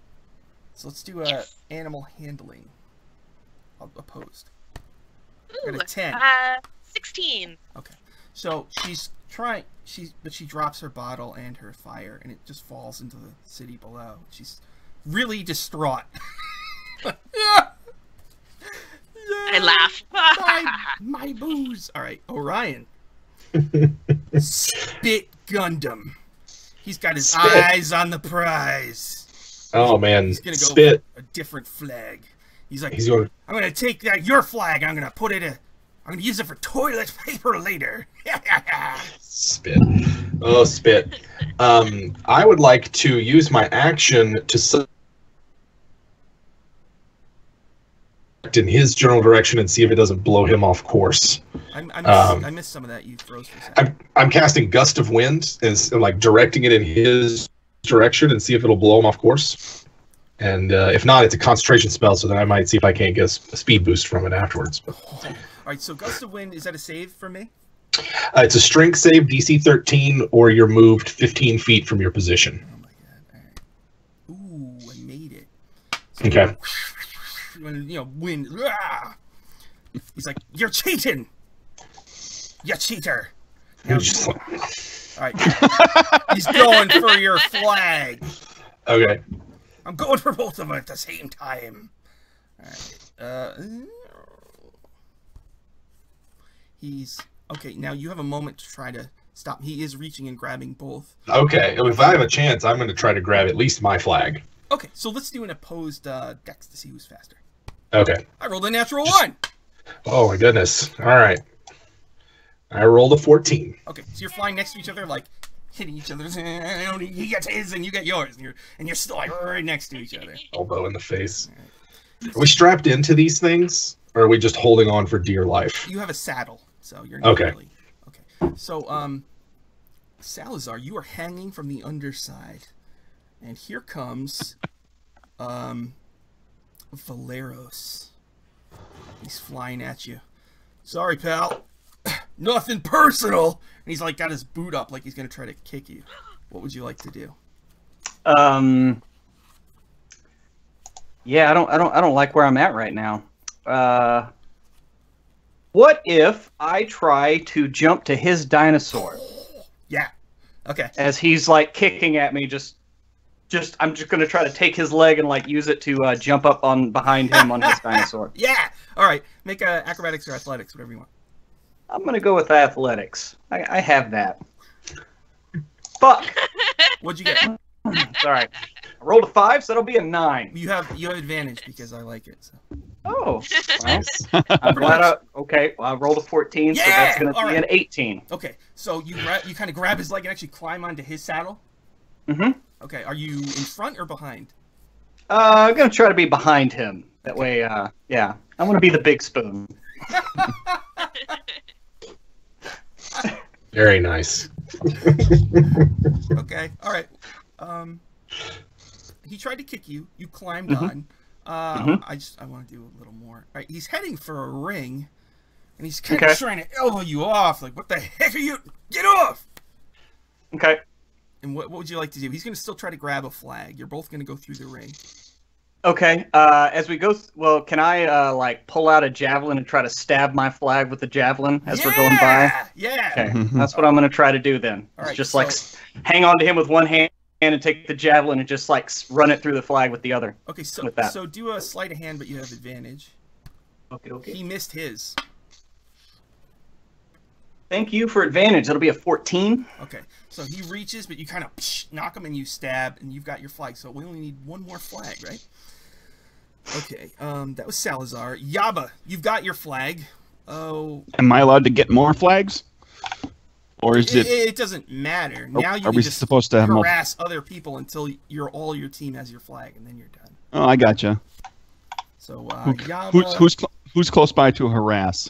So let's do animal handling. Opposed. Ooh, got a 10. 16. Okay. So she's trying. But she drops her bottle and her fire, and it just falls into the city below. She's really distraught. I laugh. my booze. All right, Orion. Spit Gundam. He's got his eyes on the prize. Oh man, he's gonna go Spit. for a different flag. He's like, going... I'm gonna take your flag. I'm gonna put it. I'm gonna use it for toilet paper later. Spit. Oh, Spit. I would like to use my action to select in his general direction and see if it doesn't blow him off course. I missed some of that. You froze for a second. I'm casting Gust of Wind and like directing it in his direction and see if it'll blow him off course. And if not, it's a concentration spell, so then I might see if I can't get a speed boost from it afterwards. All right, so Gust of Wind, is that a save for me? It's a strength save, DC 13, or you're moved 15 feet from your position. Oh my god! All right. Ooh, I made it. So, Okay. Wind. He's like, you're cheating. You cheater. Now, Just like... All right. He's going for your flag. Okay. I'm going for both of them at the same time. All right. He's okay. Now you have a moment to try to stop. He is reaching and grabbing both. Okay. If I have a chance, I'm going to try to grab at least my flag. Okay, so let's do an opposed dex to see who's faster. Okay. I rolled a natural 1. Oh my goodness. All right. I rolled a 14. Okay, so you're flying next to each other, like hitting each other. He gets his and you get yours, and you're still like right next to each other. Elbow in the face. Right. Are we strapped into these things, or are we just holding on for dear life? You have a saddle, so you're not really. Okay. So, Salazar, you are hanging from the underside, and here comes, Valeros. He's flying at you. Sorry, pal. Nothing personal. And he's like got his boot up, like he's gonna try to kick you. What would you like to do? Yeah, I don't like where I'm at right now. What if I try to jump to his dinosaur? Yeah. Okay. As he's like kicking at me, I'm just gonna try to take his leg and like use it to jump up on behind him on his dinosaur. Yeah. All right. Make acrobatics or athletics, whatever you want. I'm gonna go with athletics. I have that. Fuck. What'd you get? Sorry. I rolled a 5, so that'll be a 9. You have advantage because I like it. So. Oh. Well, I'm glad okay. Well, I rolled a 14, so that's gonna be an 18. Okay. So you kind of grab his leg and actually climb onto his saddle. Mm-hmm. Okay. Are you in front or behind? I'm gonna try to be behind him. That way, yeah. I want to be the big spoon. Very nice. Okay. All right. He tried to kick you. You climbed on. Mhm. I want to do a little more. All right, he's heading for a ring, and he's kind of trying to elbow you off. Like, what the heck are you? Get off! Okay. And what would you like to do? He's going to still try to grab a flag. You're both going to go through the ring. Okay. As we go, well, can I like pull out a javelin and try to stab my flag with the javelin as we're going by? Yeah. Okay. That's what I'm going to try to do then. All It's right, just so- like hang on to him with one hand and take the javelin and just like run it through the flag with the other. Okay, so With that. so do a sleight of hand, but you have advantage. Okay. Okay. He missed his. Thank you for advantage. It'll be a 14. Okay, so he reaches, but you kind of knock him and you stab, and you've got your flag. So we only need one more flag, right? Okay, that was Salazar. Yaba, you've got your flag. Oh, Am I allowed to get more flags? Or is it... it doesn't matter. Now you are can we just supposed to have more... harass other people until all your team has your flag, and then you're done. Oh, I gotcha. So Yaba, Who's close by to harass?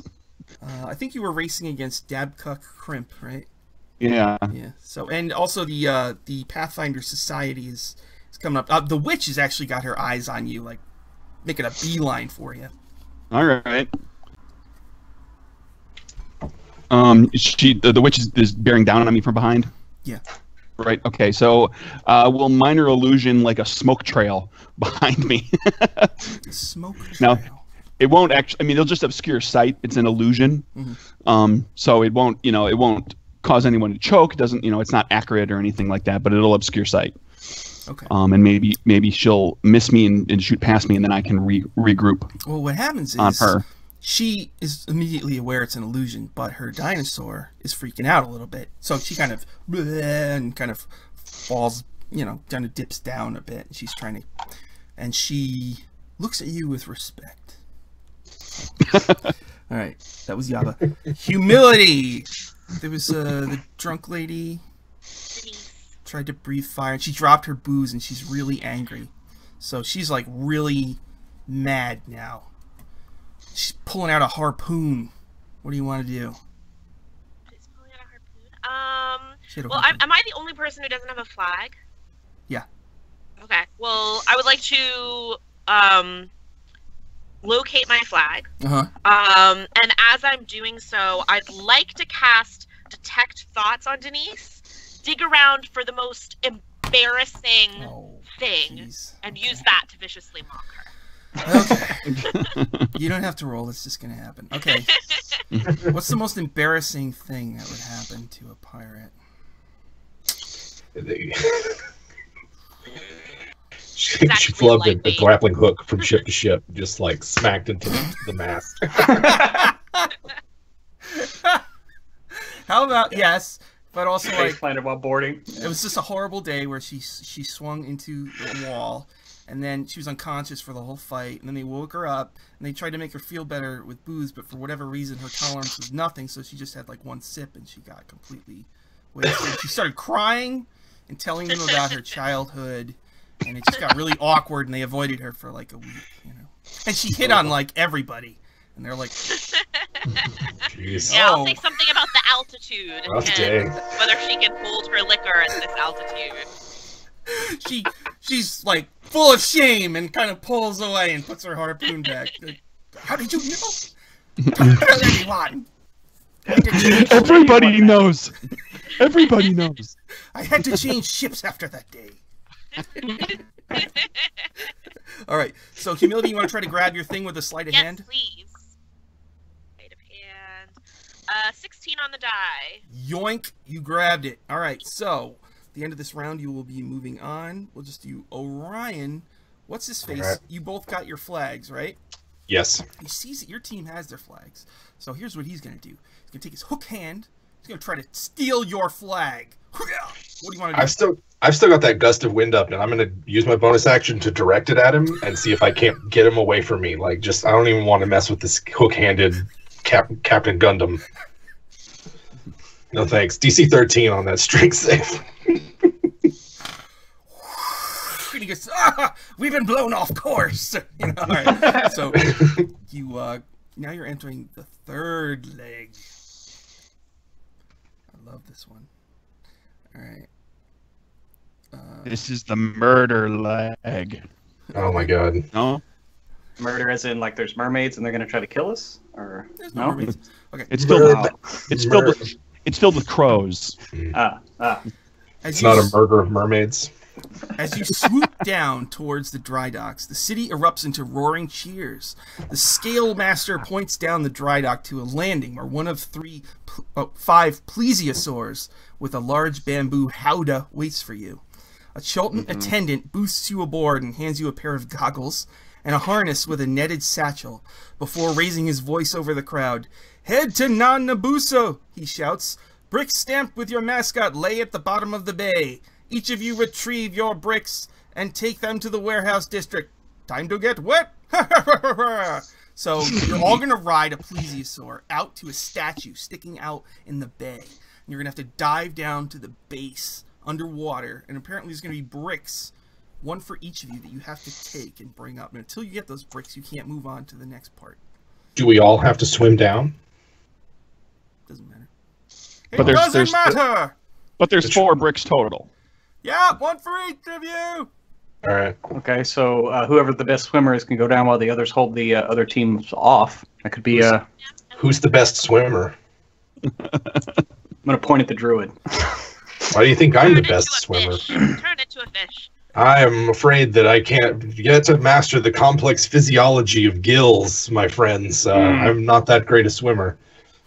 I think you were racing against Dabcuck Crimp, right? Yeah. Yeah. So, and also the Pathfinder Society is coming up. The witch has actually got her eyes on you, like making a beeline for you. All right. The witch is bearing down on me from behind. Yeah. Right. Okay. So, will minor illusion like a smoke trail behind me? Smoke Now- trail. It won't actually. I mean, it'll just obscure sight. It's an illusion. So it won't. It won't cause anyone to choke. It doesn't. It's not accurate or anything like that. But it'll obscure sight. Okay. And maybe she'll miss me and shoot past me, and then I can regroup Well, what happens is on her. she is immediately aware it's an illusion, but her dinosaur is freaking out a little bit. So she kind of and kind of falls, kind of dips down a bit. She's trying to, and she looks at you with respect. All right, that was Yaba. Humility. There was the drunk lady tried to breathe fire, and she dropped her booze, and she's really angry. So she's like really mad now. She's pulling out a harpoon. What do you want to do? She's pulling out a harpoon. She had a Well, harpoon. am I the only person who doesn't have a flag? Yeah. Okay. Well, I would like to locate my flag. And as I'm doing so, I'd like to cast Detect Thoughts on Denise, dig around for the most embarrassing thing, Jeez. and use that to viciously mock her. Okay. You don't have to roll. It's just going to happen. Okay. What's the most embarrassing thing that would happen to a pirate? She flubbed a grappling hook from ship to ship, just like smacked into the mast. How about yes, but also Face like planted while boarding. it was just a horrible day where she swung into the wall, and then she was unconscious for the whole fight, and then they woke her up and they tried to make her feel better with booze, but for whatever reason her tolerance was nothing, so she just had like one sip and she got completely wasted. She started crying and telling them about her childhood, and it just got really awkward, and they avoided her for like a week, And she hit on like everybody, and they're like, Jeez. Yeah, I'll say something about the altitude Rough and day. whether she can hold her liquor at this altitude. she's like full of shame and kind of pulls away and puts her harpoon back. Like, how did you know? Don't tell anyone. Everybody knows. Everybody knows. I had to change ships after that day. All right. So, Humility, you want to try to grab your thing with a sleight of Yes, hand? please. Sleight of hand. 16 on the die. Yoink! You grabbed it. All right. So, at the end of this round, you will be moving on. We'll just do Orion. What's his face? Right. You both got your flags, right? Yes. He sees that your team has their flags. So here's what he's going to do. He's going to take his hook hand. He's going to try to steal your flag. What do you want to do? I've still got that gust of wind up, and I'm going to use my bonus action to direct it at him and see if I can't get him away from me. Like, just I don't even want to mess with this hook-handed Captain Gundam. No thanks. DC 13 on that strength save. And he goes, we've been blown off course. All right. So you now you're entering the third leg. I love this one. All right. This is the murder leg. Oh my god. No? Murder as in like there's mermaids and they're gonna try to kill us, or There's no? mermaids. Okay. It's filled with crows. As It's you not a murder of mermaids. As you swoop down towards the dry docks, the city erupts into roaring cheers. The Scale Master points down the dry dock to a landing where one of 5 plesiosaurs with a large bamboo howdah waits for you. A Chilton attendant boosts you aboard and hands you a pair of goggles and a harness with a netted satchel before raising his voice over the crowd. "Head to Nan Nabuso," he shouts. "Bricks stamped with your mascot lay at the bottom of the bay. Each of you retrieve your bricks and take them to the warehouse district. Time to get wet." So you're all going to ride a plesiosaur out to a statue sticking out in the bay. And you're going to have to dive down to the base underwater. And apparently there's going to be bricks, one for each of you, that you have to take and bring up. And until you get those bricks, you can't move on to the next part. Do we all have to swim down? Doesn't matter. But Doesn't matter! But there's 4 bricks total. Yeah, one for each of you! All right. Okay, so whoever the best swimmer is can go down while the others hold the other teams off. That could be. Who's the best swimmer? I'm gonna point at the druid. Why do you think I'm the Turn best into a swimmer? fish. Turn into a fish. I am afraid that I can't get to master the complex physiology of gills, my friends. I'm not that great a swimmer.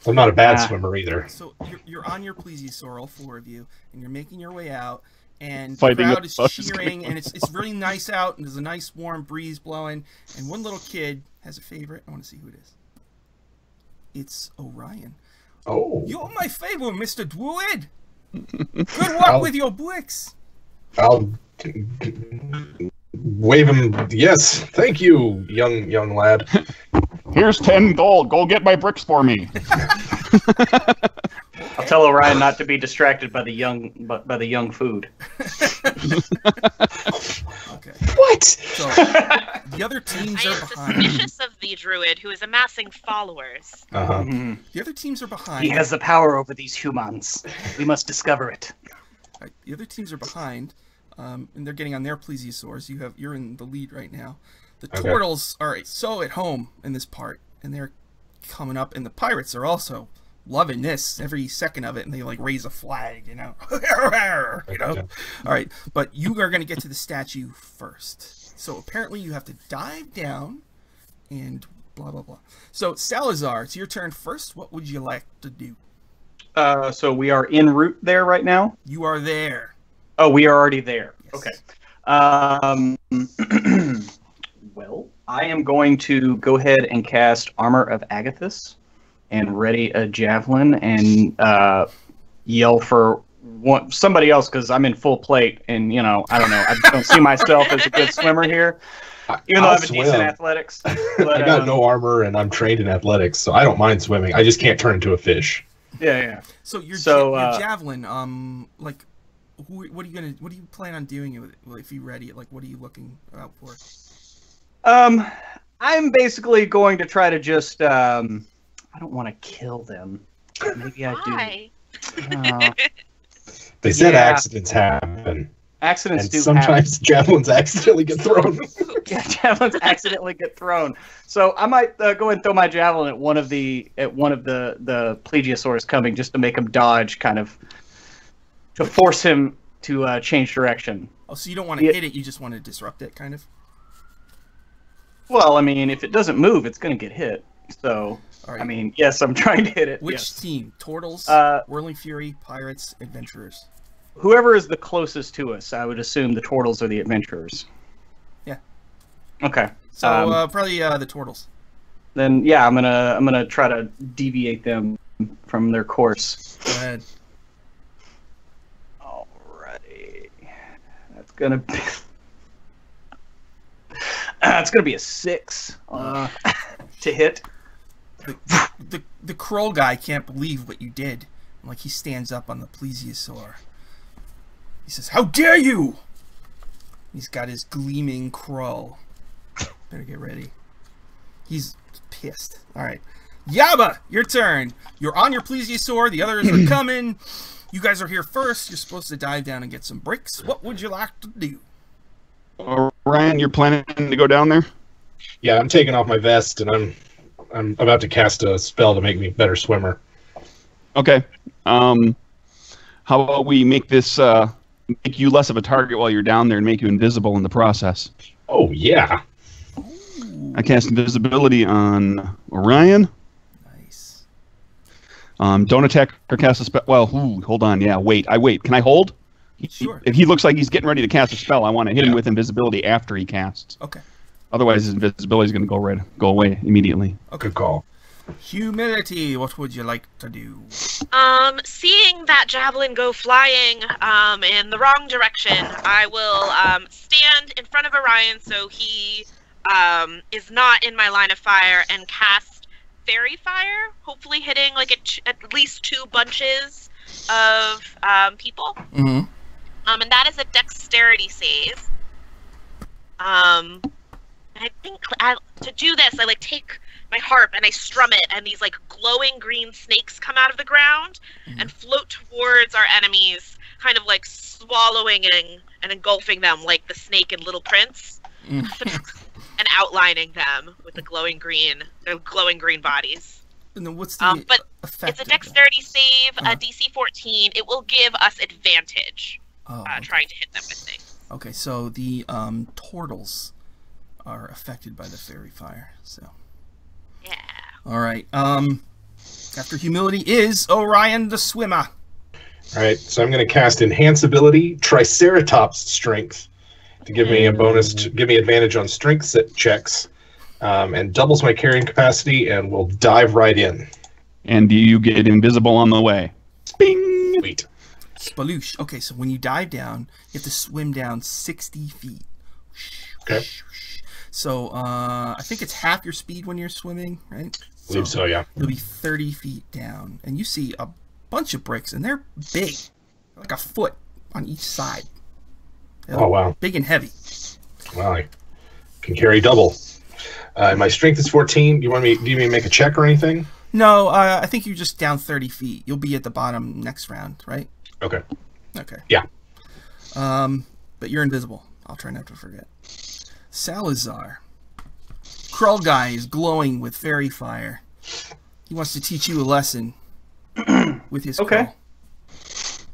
I'm not a bad swimmer either. So you're on your plesiosaur, all 4 of you, and you're making your way out, and Fighting the crowd the is bugs cheering, and it's really nice out, and there's a nice warm breeze blowing, and one little kid has a favorite. I want to see who it is. It's Orion. Oh. You're my favorite, Mr. Druid. Good luck with your bricks. I'll wave him. Yes, thank you, young lad. Here's 10 gold. Go get my bricks for me. I'll tell Orion not to be distracted by the young food. Okay. What? So the other teams I are am behind. suspicious of the druid who is amassing followers. Uh-huh. The other teams are behind. He has the power over these humans. We must discover it. Right, the other teams are behind, and they're getting on their plesiosaurs. You're in the lead right now. The Okay. turtles are so at home in this part, and they're coming up, and the pirates are also loving this every second of it, and they like raise a flag, you know. Okay. All right, but you are going to get to the statue first. So apparently you have to dive down and blah blah blah. So Salazar, it's your turn first. What would you like to do? So we are en route there right now. You are there. Oh, we are already there. Yes. Okay. Well, I am going to go ahead and cast Armor of Agathis and ready a javelin and yell for somebody else because I'm in full plate and, you know, I don't know. I just don't see myself as a good swimmer here, even though I have a decent athletics. But, I got no armor and I'm trained in athletics, so I don't mind swimming. I just can't turn into a fish. Yeah. So your javelin, like, what are you plan on doing with it if you ready it? Like, what are you looking out for? I'm basically going to try to just, I don't want to kill them. Maybe I Why? do. They said Yeah. accidents happen. Accidents And do sometimes javelins accidentally get thrown. Yeah, javelins accidentally get thrown. So I might go and throw my javelin at one of the plesiosaurs coming, just to make him dodge, kind of to force him to change direction. Oh, so you don't want to hit it; you just want to disrupt it, kind of. Well, I mean, if it doesn't move, it's going to get hit. So, All right. I mean, yes, I'm trying to hit it. Which yes. team? Turtles, Whirling Fury, Pirates, Adventurers. Whoever is the closest to us, I would assume the Turtles are the Adventurers. Yeah. Okay. So probably the Turtles. Then yeah, I'm gonna try to deviate them from their course. Go ahead. Alrighty. That's gonna be. It's gonna be a 6 to hit. The Kroll guy can't believe what you did. Like, he stands up on the plesiosaur. He says, "How dare you!" He's got his gleaming crow. Better get ready. He's pissed. Alright. Yaba, your turn. You're on your plesiosaur. The others are coming. You guys are here first. You're supposed to dive down and get some bricks. What would you like to do? Ryan, you're planning to go down there? Yeah, I'm taking off my vest, and I'm about to cast a spell to make me a better swimmer. Okay. How about we make this make you less of a target while you're down there and make you invisible in the process? Oh yeah. I cast invisibility on Orion. Nice. Don't attack or cast a spell. Well, hold on. Yeah, wait. Can I hold? Sure. If he looks like he's getting ready to cast a spell, I want to hit him with invisibility after he casts. Okay. Otherwise, his invisibility is going to go away immediately. Okay. Good call. Humility, what would you like to do? Seeing that javelin go flying in the wrong direction, I will stand in front of Orion so he is not in my line of fire and cast Fairy Fire, hopefully hitting like at least 2 bunches of people. Mm-hmm. And that is a dexterity save. I think to do this, I take my harp and I strum it, and these glowing green snakes come out of the ground and float towards our enemies, kind of swallowing and engulfing them like the snake in Little Prince, and outlining them with the glowing green bodies. And then what's the but effect? It's a dexterity save, a DC 14. It will give us advantage trying to hit them with things. Okay, so the turtles are affected by the fairy fire. So. Yeah. All right. After humility is Orion the swimmer. All right, so I'm going to cast Enhance Ability, Triceratops Strength, to give me a bonus, to give me advantage on strength checks, and doubles my carrying capacity, and will dive right in. And you get invisible on the way. Bing! Sweet. Sploosh. Okay, so when you dive down, you have to swim down 60 feet. Okay. So I think it's half your speed when you're swimming, right? I believe so, yeah. You'll be 30 feet down, and you see a bunch of bricks, and they're big, like a foot on each side. Oh, wow. Big and heavy. Wow, I can carry double. My strength is 14. Do you want me to make a check or anything? No, I think you're just down 30 feet. You'll be at the bottom next round, right? Okay. Okay. Yeah. But you're invisible. I'll try not to forget. Salazar. Krull guy is glowing with fairy fire. He wants to teach you a lesson with his Okay.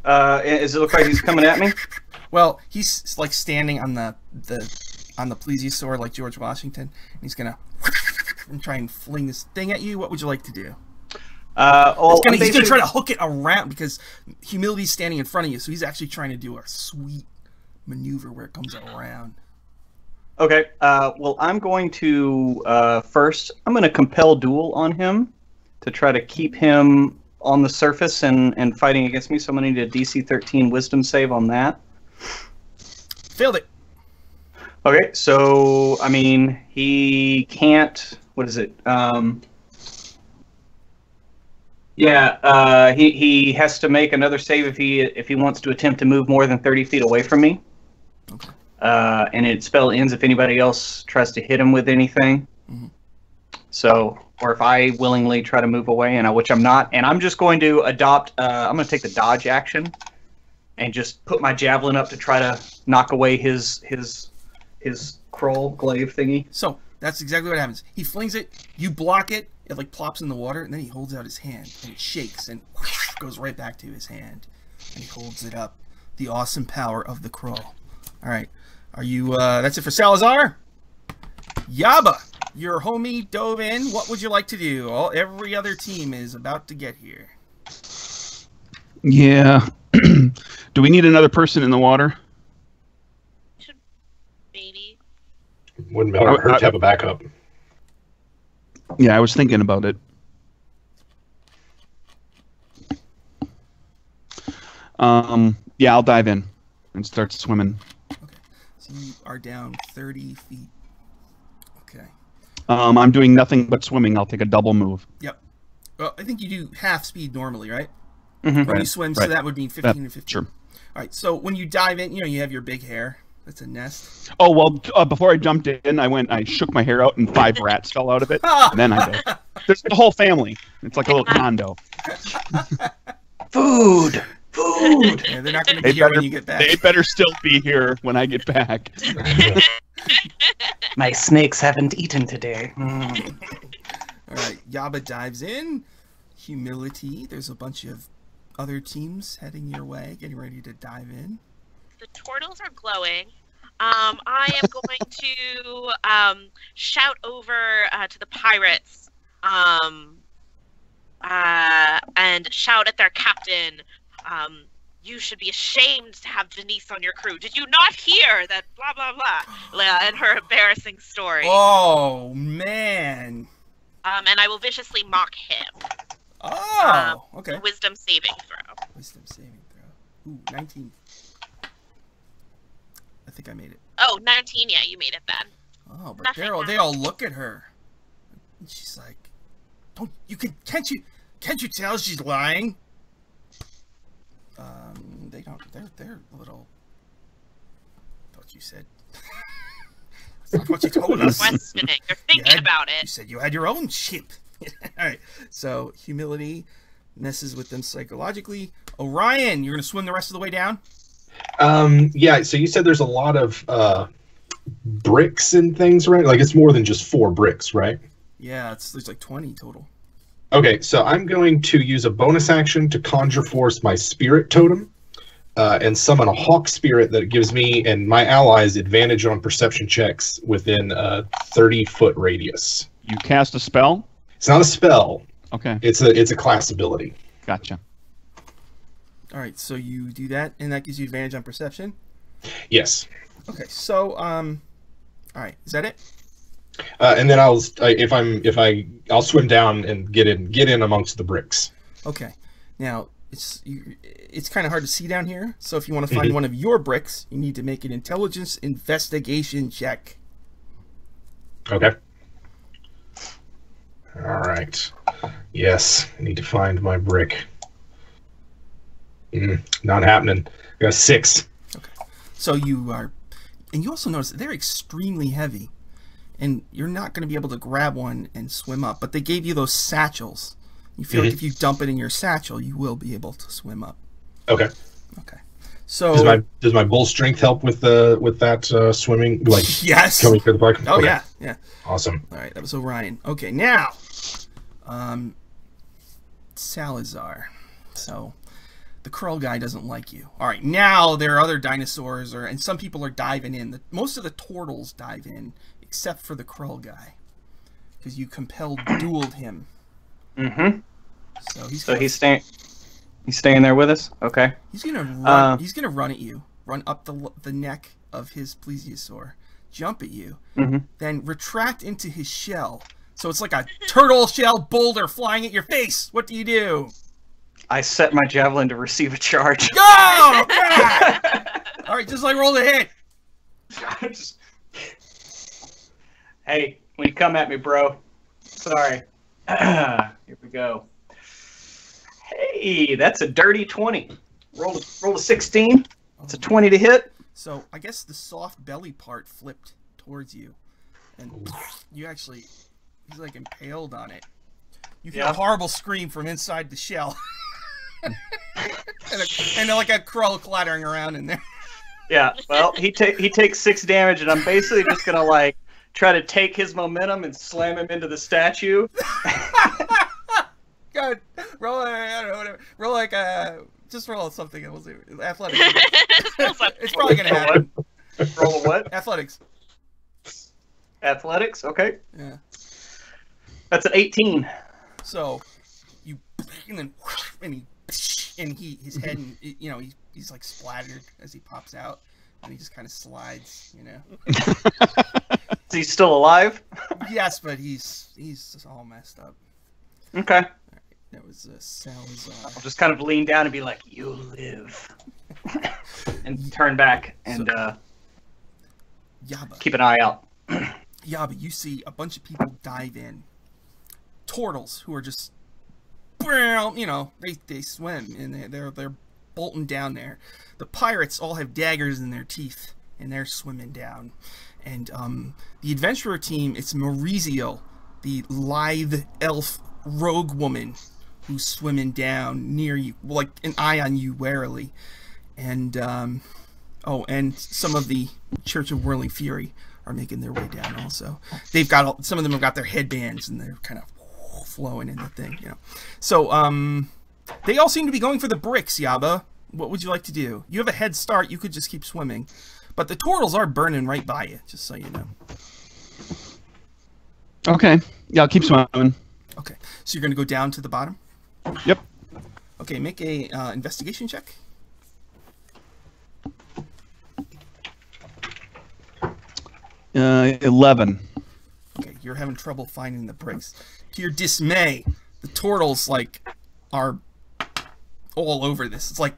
Krull. Does it look like he's coming at me? Well, he's standing on the plesiosaur like George Washington, and he's gonna try and fling this thing at you. What would you like to do? Well, He's gonna try to hook it around because humility's standing in front of you, so he's actually trying to do a sweet maneuver where it comes around. Okay. Well, I'm going to first. I'm going to compel duel on him to try to keep him on the surface and fighting against me. So I'm going to need a DC 13 Wisdom save on that. Failed it. Okay. So I mean, he can't. What is it? Yeah. He has to make another save if he wants to attempt to move more than 30 feet away from me. Okay. And it spell ends if anybody else tries to hit him with anything. Mm-hmm. So, or if I willingly try to move away, which I'm not, and I'm just going to adopt. I'm going to take the dodge action, and just put my javelin up to try to knock away his Krull glaive thingy. So that's exactly what happens. He flings it, you block it, it plops in the water, and then he holds out his hand, and it shakes and goes right back to his hand, and he holds it up. The awesome power of the Krull. All right. Are you, that's it for Salazar? Yaba, your homie dove in. What would you like to do? Every other team is about to get here. Yeah. Do we need another person in the water? Maybe. Wouldn't hurt to have a backup. Yeah, I was thinking about it. Yeah, I'll dive in and start swimming. So you are down 30 feet. Okay. I'm doing nothing but swimming. I'll take a double move. Yep. Well, I think you do half speed normally, right? Mm-hmm. When you swim, so that would mean 15 and 15. Sure. All right, so when you dive in, you have your big hair. That's a nest. Oh, well, before I jumped in, I shook my hair out and 5 rats fell out of it. And then I did. There's the whole family. It's like a little condo. Food. Food! Yeah, they're not going to be here when you get back. They better still be here when I get back. My snakes haven't eaten today. All right, Yaba dives in. Humility. There's a bunch of other teams heading your way, getting ready to dive in. The turtles are glowing. I am going to shout over to the pirates and shout at their captain. You should be ashamed to have Denise on your crew. Did you not hear that blah, blah, blah, and her embarrassing story? Oh, man. And I will viciously mock him. Oh, okay. Wisdom saving throw. Wisdom saving throw. Ooh, 19. I think I made it. Oh, 19, yeah, you made it then. Oh, but they all look at her. And she's like, can't you tell she's lying? They don't, they're a little, what you said. That's not what you told us. Questioning, you're thinking about it. You said you had your own ship. Alright, so humility messes with them psychologically. Orion, you're going to swim the rest of the way down? Yeah, so you said there's a lot of bricks and things, right? Like it's more than just 4 bricks, right? Yeah, there's like 20 total. Okay, so I'm going to use a bonus action to conjure force my spirit totem and summon a hawk spirit that gives me and my allies advantage on perception checks within a 30-foot radius. You cast a spell? It's not a spell. Okay. It's a class ability. Gotcha. All right, so you do that, and that gives you advantage on perception? Yes. Okay, so, all right, is that it? And then I'll swim down and get in amongst the bricks. Okay. Now it's kind of hard to see down here, so if you want to find one of your bricks, you need to make an intelligence investigation check. Okay. All right. Yes, I need to find my brick. Not happening. I got a 6. Okay. So you are, and you also notice that they're extremely heavy. And you're not going to be able to grab one and swim up. But they gave you those satchels. You feel like if you dump it in your satchel, you will be able to swim up. Okay. Okay. So does my bull strength help with that swimming? Like yes. Coming through the park? Oh okay. yeah. Awesome. All right, that was Orion. Okay, now, Salazar. So the Krull guy doesn't like you. All right, now there are other dinosaurs, and some people are diving in. Most of the turtles dive in. Except for the Krull guy, because you dueled him. Mm-hmm. So he's staying there with us. Okay. He's gonna run. He's gonna run at you. Run up the neck of his plesiosaur, jump at you, then retract into his shell. So it's like a turtle shell boulder flying at your face. What do you do? I set my javelin to receive a charge. Go! All right, just like roll the hit. Hey, when you come at me, bro. Sorry. Here we go. Hey, that's a dirty 20. Roll a 16. It's a 20 to hit. So I guess the soft belly part flipped towards you, and he's like impaled on it. You hear a horrible scream from inside the shell, and like a Krull clattering around in there. Yeah. Well, he takes 6 damage, and I'm basically just gonna like try to take his momentum and slam him into the statue. Good. Roll. I don't know. Whatever. Roll like just roll something and we'll see. Athletics. It's probably gonna happen. Roll a what? Athletics. Athletics. Okay. Yeah. That's an 18. So you and his head, and he's like splattered as he pops out, and he just kind of slides. Is he still alive? Yes, but he's just all messed up. Okay. Right, that was Salazar. I'll just kind of lean down and be like, "You live," and turn back and Yaba. Keep an eye out. Yaba, you see a bunch of people dive in. Turtles who are just, they swim and they're bolting down there. The pirates all have daggers in their teeth and they're swimming down. And the adventurer team, it's Maurizio, the lithe elf rogue woman, who's swimming down near you, like an eye on you warily. And, and some of the Church of Whirling Fury are making their way down also. They've got, some of them have got their headbands, and they're kind of flowing in the thing, you know. So, they all seem to be going for the bricks, Yaba. What would you like to do? You have a head start. You could just keep swimming. But the turtles are burning right by you, just so you know. Okay. Yeah, I'll keep swimming. Okay. So you're going to go down to the bottom? Yep. Okay, make a investigation check. Uh, 11. Okay, you're having trouble finding the bricks. To your dismay, the turtles, like, are all over this. It's like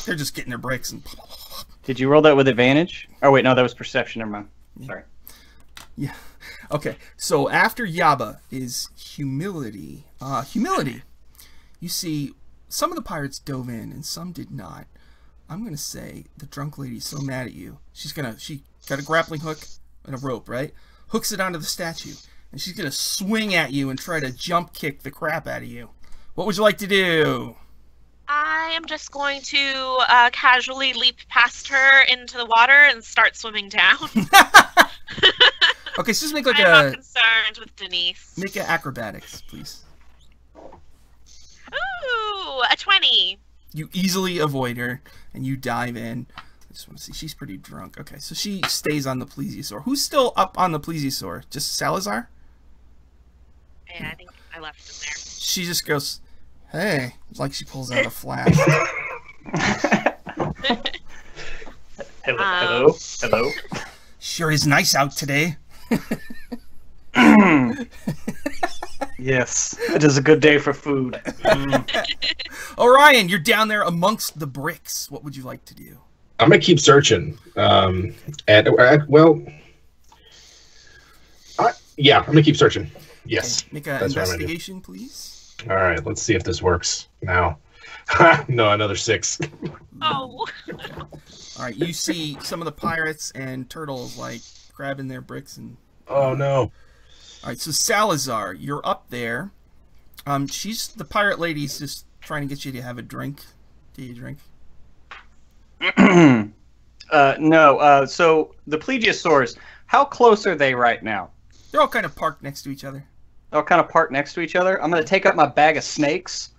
they're just getting their bricks and... Did you roll that with advantage? Oh, wait, no, that was perception. Never mind. Sorry. Yeah. Okay, so after Yaba is Humility. Humility. You see, some of the pirates dove in and some did not. I'm going to say the drunk lady's so mad at you. She got a grappling hook and a rope, right? Hooks it onto the statue. And she's going to swing at you and try to jump kick the crap out of you. What would you like to do? I am just going to casually leap past her into the water and start swimming down. Okay, so just make like I'm not concerned with Denise. Make an acrobatics, please. Ooh, a 20. You easily avoid her, and you dive in. I just want to see. She's pretty drunk. Okay, so she stays on the plesiosaur. Who's still up on the plesiosaur? Just Salazar? Yeah, I think I left him there. She just goes, hey. It's like she pulls out a flash. Hello? Hello? Sure is nice out today. Yes, it is a good day for food. Orion, you're down there amongst the bricks. What would you like to do? I'm gonna keep searching. I'm gonna keep searching. Yes. Okay, make an investigation, please. All right, let's see if this works now. No, another 6. Oh. All right, you see some of the pirates and turtles like grabbing their bricks and. Oh no. All right, so Salazar, you're up there. The pirate lady's just trying to get you to have a drink. Do you drink? No. So the plesiosaurs, how close are they right now? They're all kind of parked next to each other. They're all kind of parked next to each other. I'm gonna take up my bag of snakes,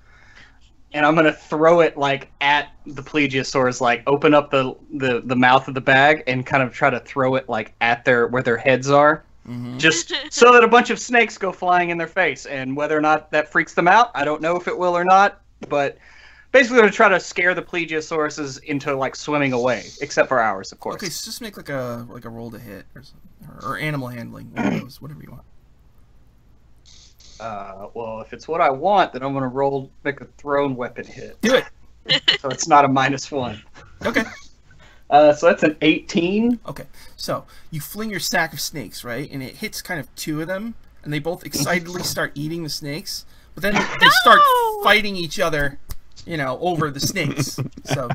and I'm gonna throw it like at the plesiosaurs. Like open up the mouth of the bag and kind of try to throw it like at where their heads are. Mm-hmm. Just so that a bunch of snakes go flying in their face, and whether or not that freaks them out, I don't know if it will or not, but basically going to try to scare the plesiosauruses into like swimming away, except for ours, of course. Okay, so just make like a roll to hit or animal handling, one of those, whatever you want. Well, if it's what I want, then I'm going to make a thrown weapon hit. Do it. So it's not a -1. Okay. So that's an 18. Okay, so you fling your sack of snakes, right? And it hits kind of 2 of them, and they both excitedly start eating the snakes. But then they start fighting each other, you know, over the snakes. So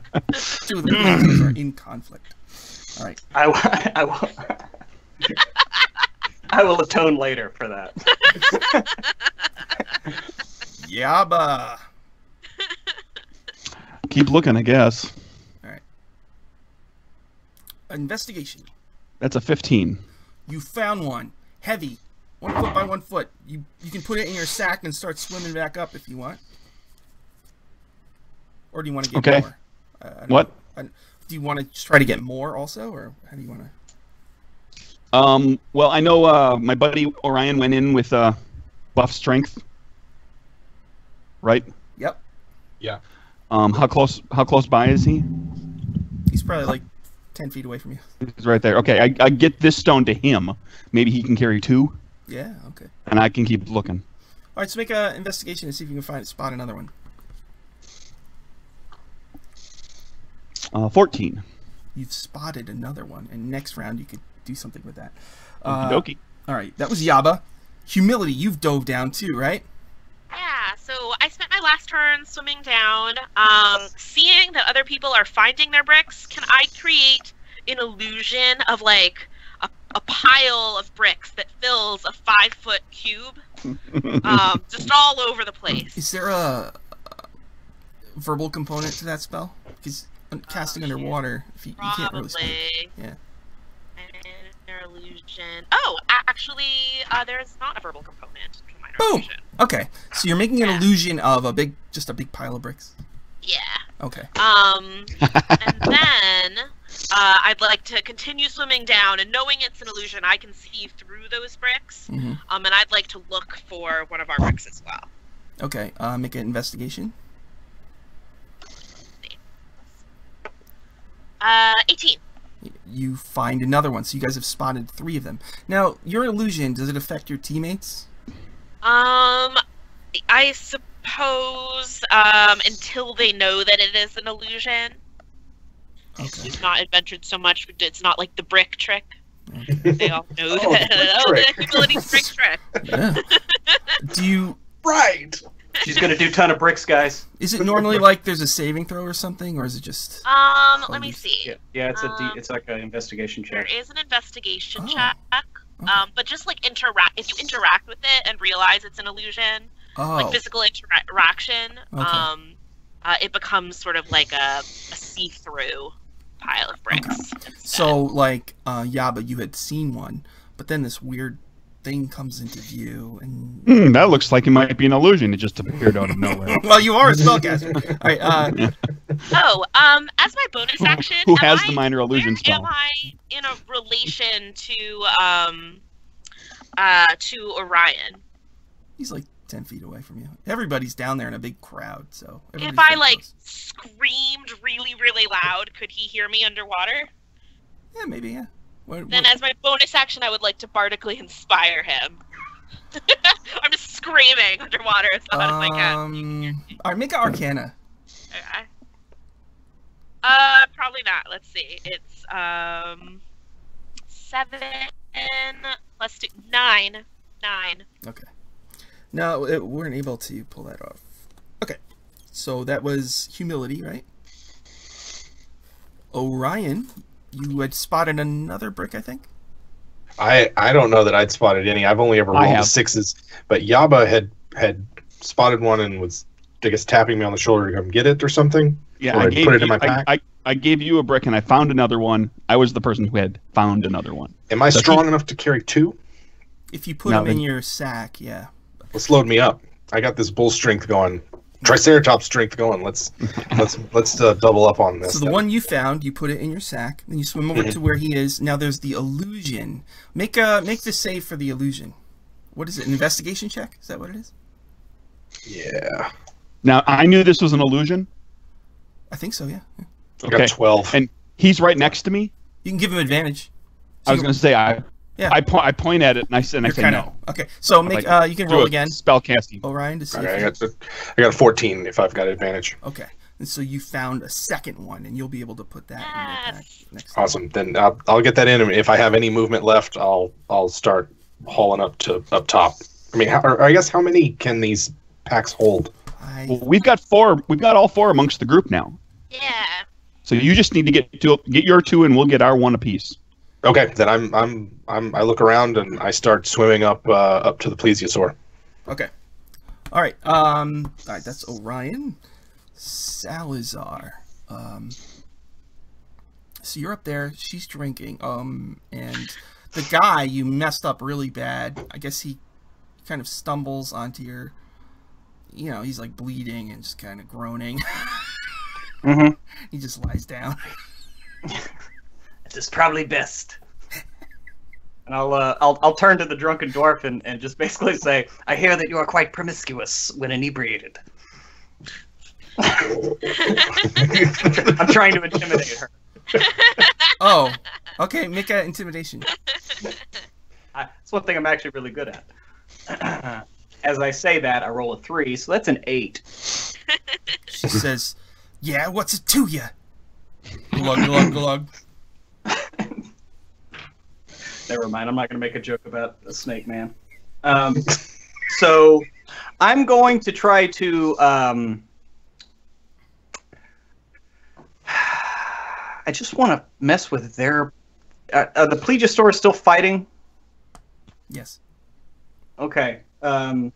2 of the plesiosaurs are in conflict. All right. I will atone later for that. Yaba. Keep looking, I guess. Investigation. That's a 15. You found one. Heavy. 1 foot by 1 foot. You can put it in your sack and start swimming back up if you want. Or do you want to get more? What? Do you want to just try to get more also, or how do you want to? Well, I know my buddy Orion went in with buff strength. Right? Yep. Yeah. How close by is he? He's probably like 10 feet away from you. He's right there. Okay, I get this stone to him. Maybe he can carry 2. Yeah, okay. And I can keep looking. All right, so make an investigation and see if you can spot another one. 14. You've spotted another one, and next round you could do something with that. Okie dokie. All right, that was Yaba. Humility, you've dove down too, right? Yeah, so I spent my last turn swimming down. Seeing that other people are finding their bricks, can I create an illusion of like a pile of bricks that fills a 5-foot cube Just all over the place. Is there a verbal component to that spell? Because casting underwater, if you can't really speak. Yeah. Illusion. Oh, actually, there's not a verbal component to minor Boom. illusion. Okay, so you're making an illusion of just a big pile of bricks. Yeah. Okay. And then I'd like to continue swimming down, and knowing it's an illusion, I can see through those bricks. Mm-hmm. And I'd like to look for one of our bricks as well. Okay. Make an investigation. 18. You find another one, so you guys have spotted 3 of them. Now, your illusion, does it affect your teammates? I suppose until they know that it is an illusion. Okay. We've not adventured so much. It's not like the brick trick. Okay. They all know that. The humility's brick trick. Yeah. Do you... Right. She's gonna do ton of bricks, guys. Is it normally like there's a saving throw or something, or is it just... Let me see. Yeah, it's like an investigation check. There is an investigation Oh. check. Okay. But just like if you interact with it and realize it's an illusion, like physical interaction, Okay. it becomes sort of like a see-through pile of bricks. Okay. So, like, Yaba, you had seen one, but then this weird thing comes into view, and... That looks like it might be an illusion. It just appeared out of nowhere. Well, you are a spellcaster. All right, as my bonus action, Who has the minor illusion where spell? am I in a relation to Orion? he's like 10 feet away from you. Everybody's down there in a big crowd, so... If I, like, screamed really, really loud, could he hear me underwater? Yeah, maybe, yeah. Then as my bonus action, I would like to bardically inspire him. I'm just screaming underwater as loud as I can. Alright, make an Arcana. Okay. Probably not. Let's see. It's 7 plus 2, 9. 9. Okay. No, we weren't able to pull that off. Okay. So that was humility, right? Orion, you had spotted another brick, I think? I don't know that I'd spotted any. I've only ever rolled the 6s. But Yaba had spotted one and was, I guess, tapping me on the shoulder to come get it or something. Yeah, or put it in my pack. I gave you a brick and I found another one. I was the person who had found another one. Am I strong enough to carry 2? If you put them in your sack, yeah. Let's load me up. I got this bull strength going. Triceratops strength going. Let's double up on this. So the one you found, you put it in your sack, then you swim over to where he is. Now there's the illusion. Make the save for the illusion. What is it? An investigation check? Is that what it is? Yeah. Now I knew this was an illusion. I think so, yeah. I got 12. And he's right next to me. You can give him advantage. I was going to say I point at it and I say no. Okay, so make you can roll again. Spell casting. Orion to see. Okay, I got 14 if I've got advantage. Okay, and so you found a second one, and you'll be able to put that in your pack next time. Awesome. Then I'll get that in, and if I have any movement left, I'll start hauling up top. I mean, I guess how many can these packs hold? Well, we've got 4. We've got all 4 amongst the group now. Yeah. So you just need to get your 2, and we'll get our 1 apiece. Okay, then I look around and I start swimming up to the plesiosaur. Okay. All right. All right. That's Orion. Salazar. So you're up there. She's drinking. And the guy, you messed up really bad. I guess he kind of stumbles onto your. You know, he's like bleeding and just kind of groaning. Mm-hmm. He just lies down. This is probably best. And I'll turn to the drunken dwarf and just basically say, I hear that you are quite promiscuous when inebriated. I'm trying to intimidate her. Oh, okay. Make an intimidation. It's one thing I'm actually really good at. As I say that, I roll a 3, so that's an 8. She says, "Yeah, what's it to ya?" Glug glug glug. Never mind. I'm not going to make a joke about a snake man. So I'm going to try to. I just want to mess with their. The plesiosaur is still fighting. Yes. Okay. In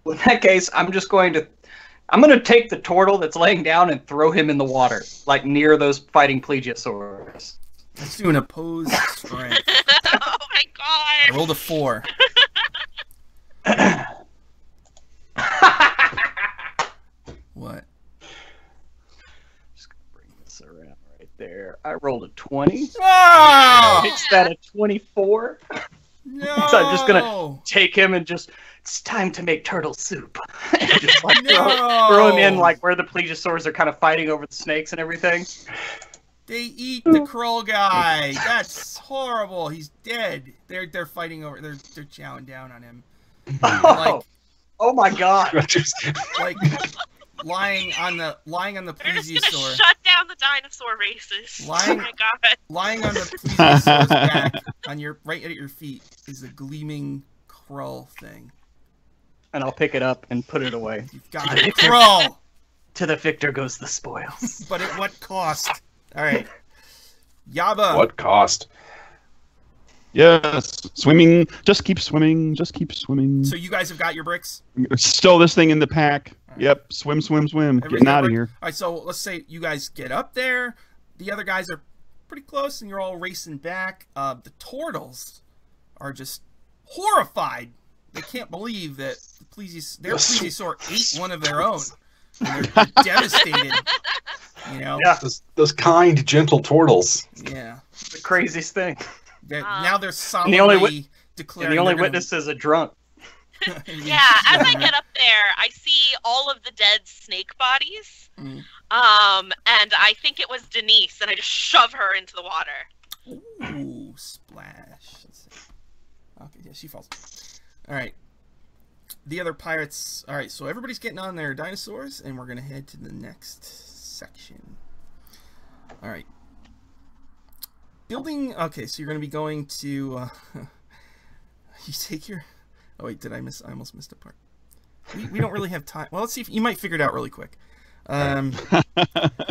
that case, I'm going to take the turtle that's laying down and throw him in the water, like near those fighting plesiosaurs. Let's do an opposed strength. Oh my god! I rolled a 4. What? Just gonna bring this around right there. I rolled a 20. Oh! It's that a 24. No! So I'm just gonna take him and it's time to make turtle soup. And just like throw him in like where the plesiosaurs are kind of fighting over the snakes and everything. They eat the Krull guy. That's horrible. He's dead. They're fighting over. They're chowing down on him. Oh my god! Like lying on the They're just plesiosaur. gonna shut down the dinosaur races. Oh my god! Lying on the plesiosaur's back, right at your feet, is a gleaming Krull thing. And I'll pick it up and put it away. You've got it, Krull. To the victor goes the spoils. But at what cost? All right, Yaba. What cost? Yes, swimming. Just keep swimming. Just keep swimming. So you guys have got your bricks? Stow this thing in the pack. Right. Yep, swim, swim, swim. Getting out of here. All right, so let's say you guys get up there. The other guys are pretty close, and you're all racing back. The turtles are just horrified. They can't believe that their plesiosaur ate one of their own. And they're devastated. You know? Yeah, those kind, gentle turtles. Yeah. The craziest thing. Now they're solemnly declaring. And the only witness is a drunk. Yeah, as I get up there, I see all of the dead snake bodies. And I think it was Denise, and I just shove her into the water. Ooh, splash. Let's see. Okay, yeah, she falls. All right. The other pirates. All right, so everybody's getting on their dinosaurs, and we're gonna head to the next section. All right. Building. Okay, so you're gonna be going to. You take your. Oh wait, I almost missed a part. We don't really have time. Well, let's see if you might figure it out really quick.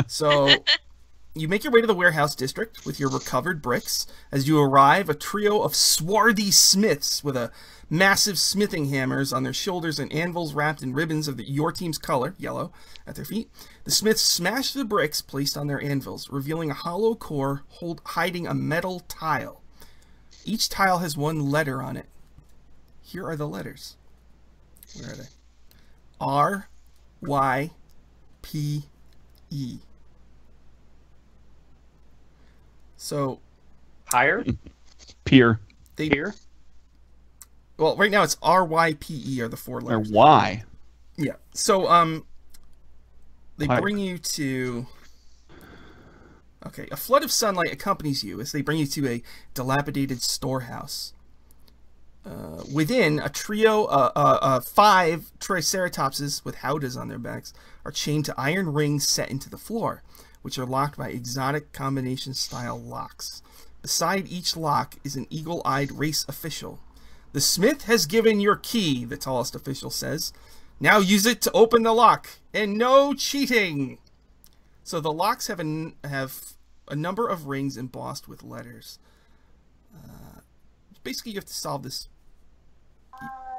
So you make your way to the warehouse district with your recovered bricks. As you arrive, a trio of swarthy smiths with massive smithing hammers on their shoulders and anvils wrapped in ribbons of your team's color, yellow, at their feet. The smiths smash the bricks placed on their anvils, revealing a hollow core hiding a metal tile. Each tile has one letter on it. Here are the letters. Where are they? R, Y, P, E. So, higher? Pier. Pier? Well, right now it's R, Y, P, E are the 4 letters. Or Y. Yeah. So, they bring you to... Okay, a flood of sunlight accompanies you as they bring you to a dilapidated storehouse. Within, a trio of 5 Triceratopses with howdahs on their backs are chained to iron rings set into the floor, which are locked by exotic combination-style locks. Beside each lock is an eagle-eyed race official. The smith has given your key, the tallest official says. Now use it to open the lock, and no cheating! So the locks have a number of rings embossed with letters. Basically, you have to solve this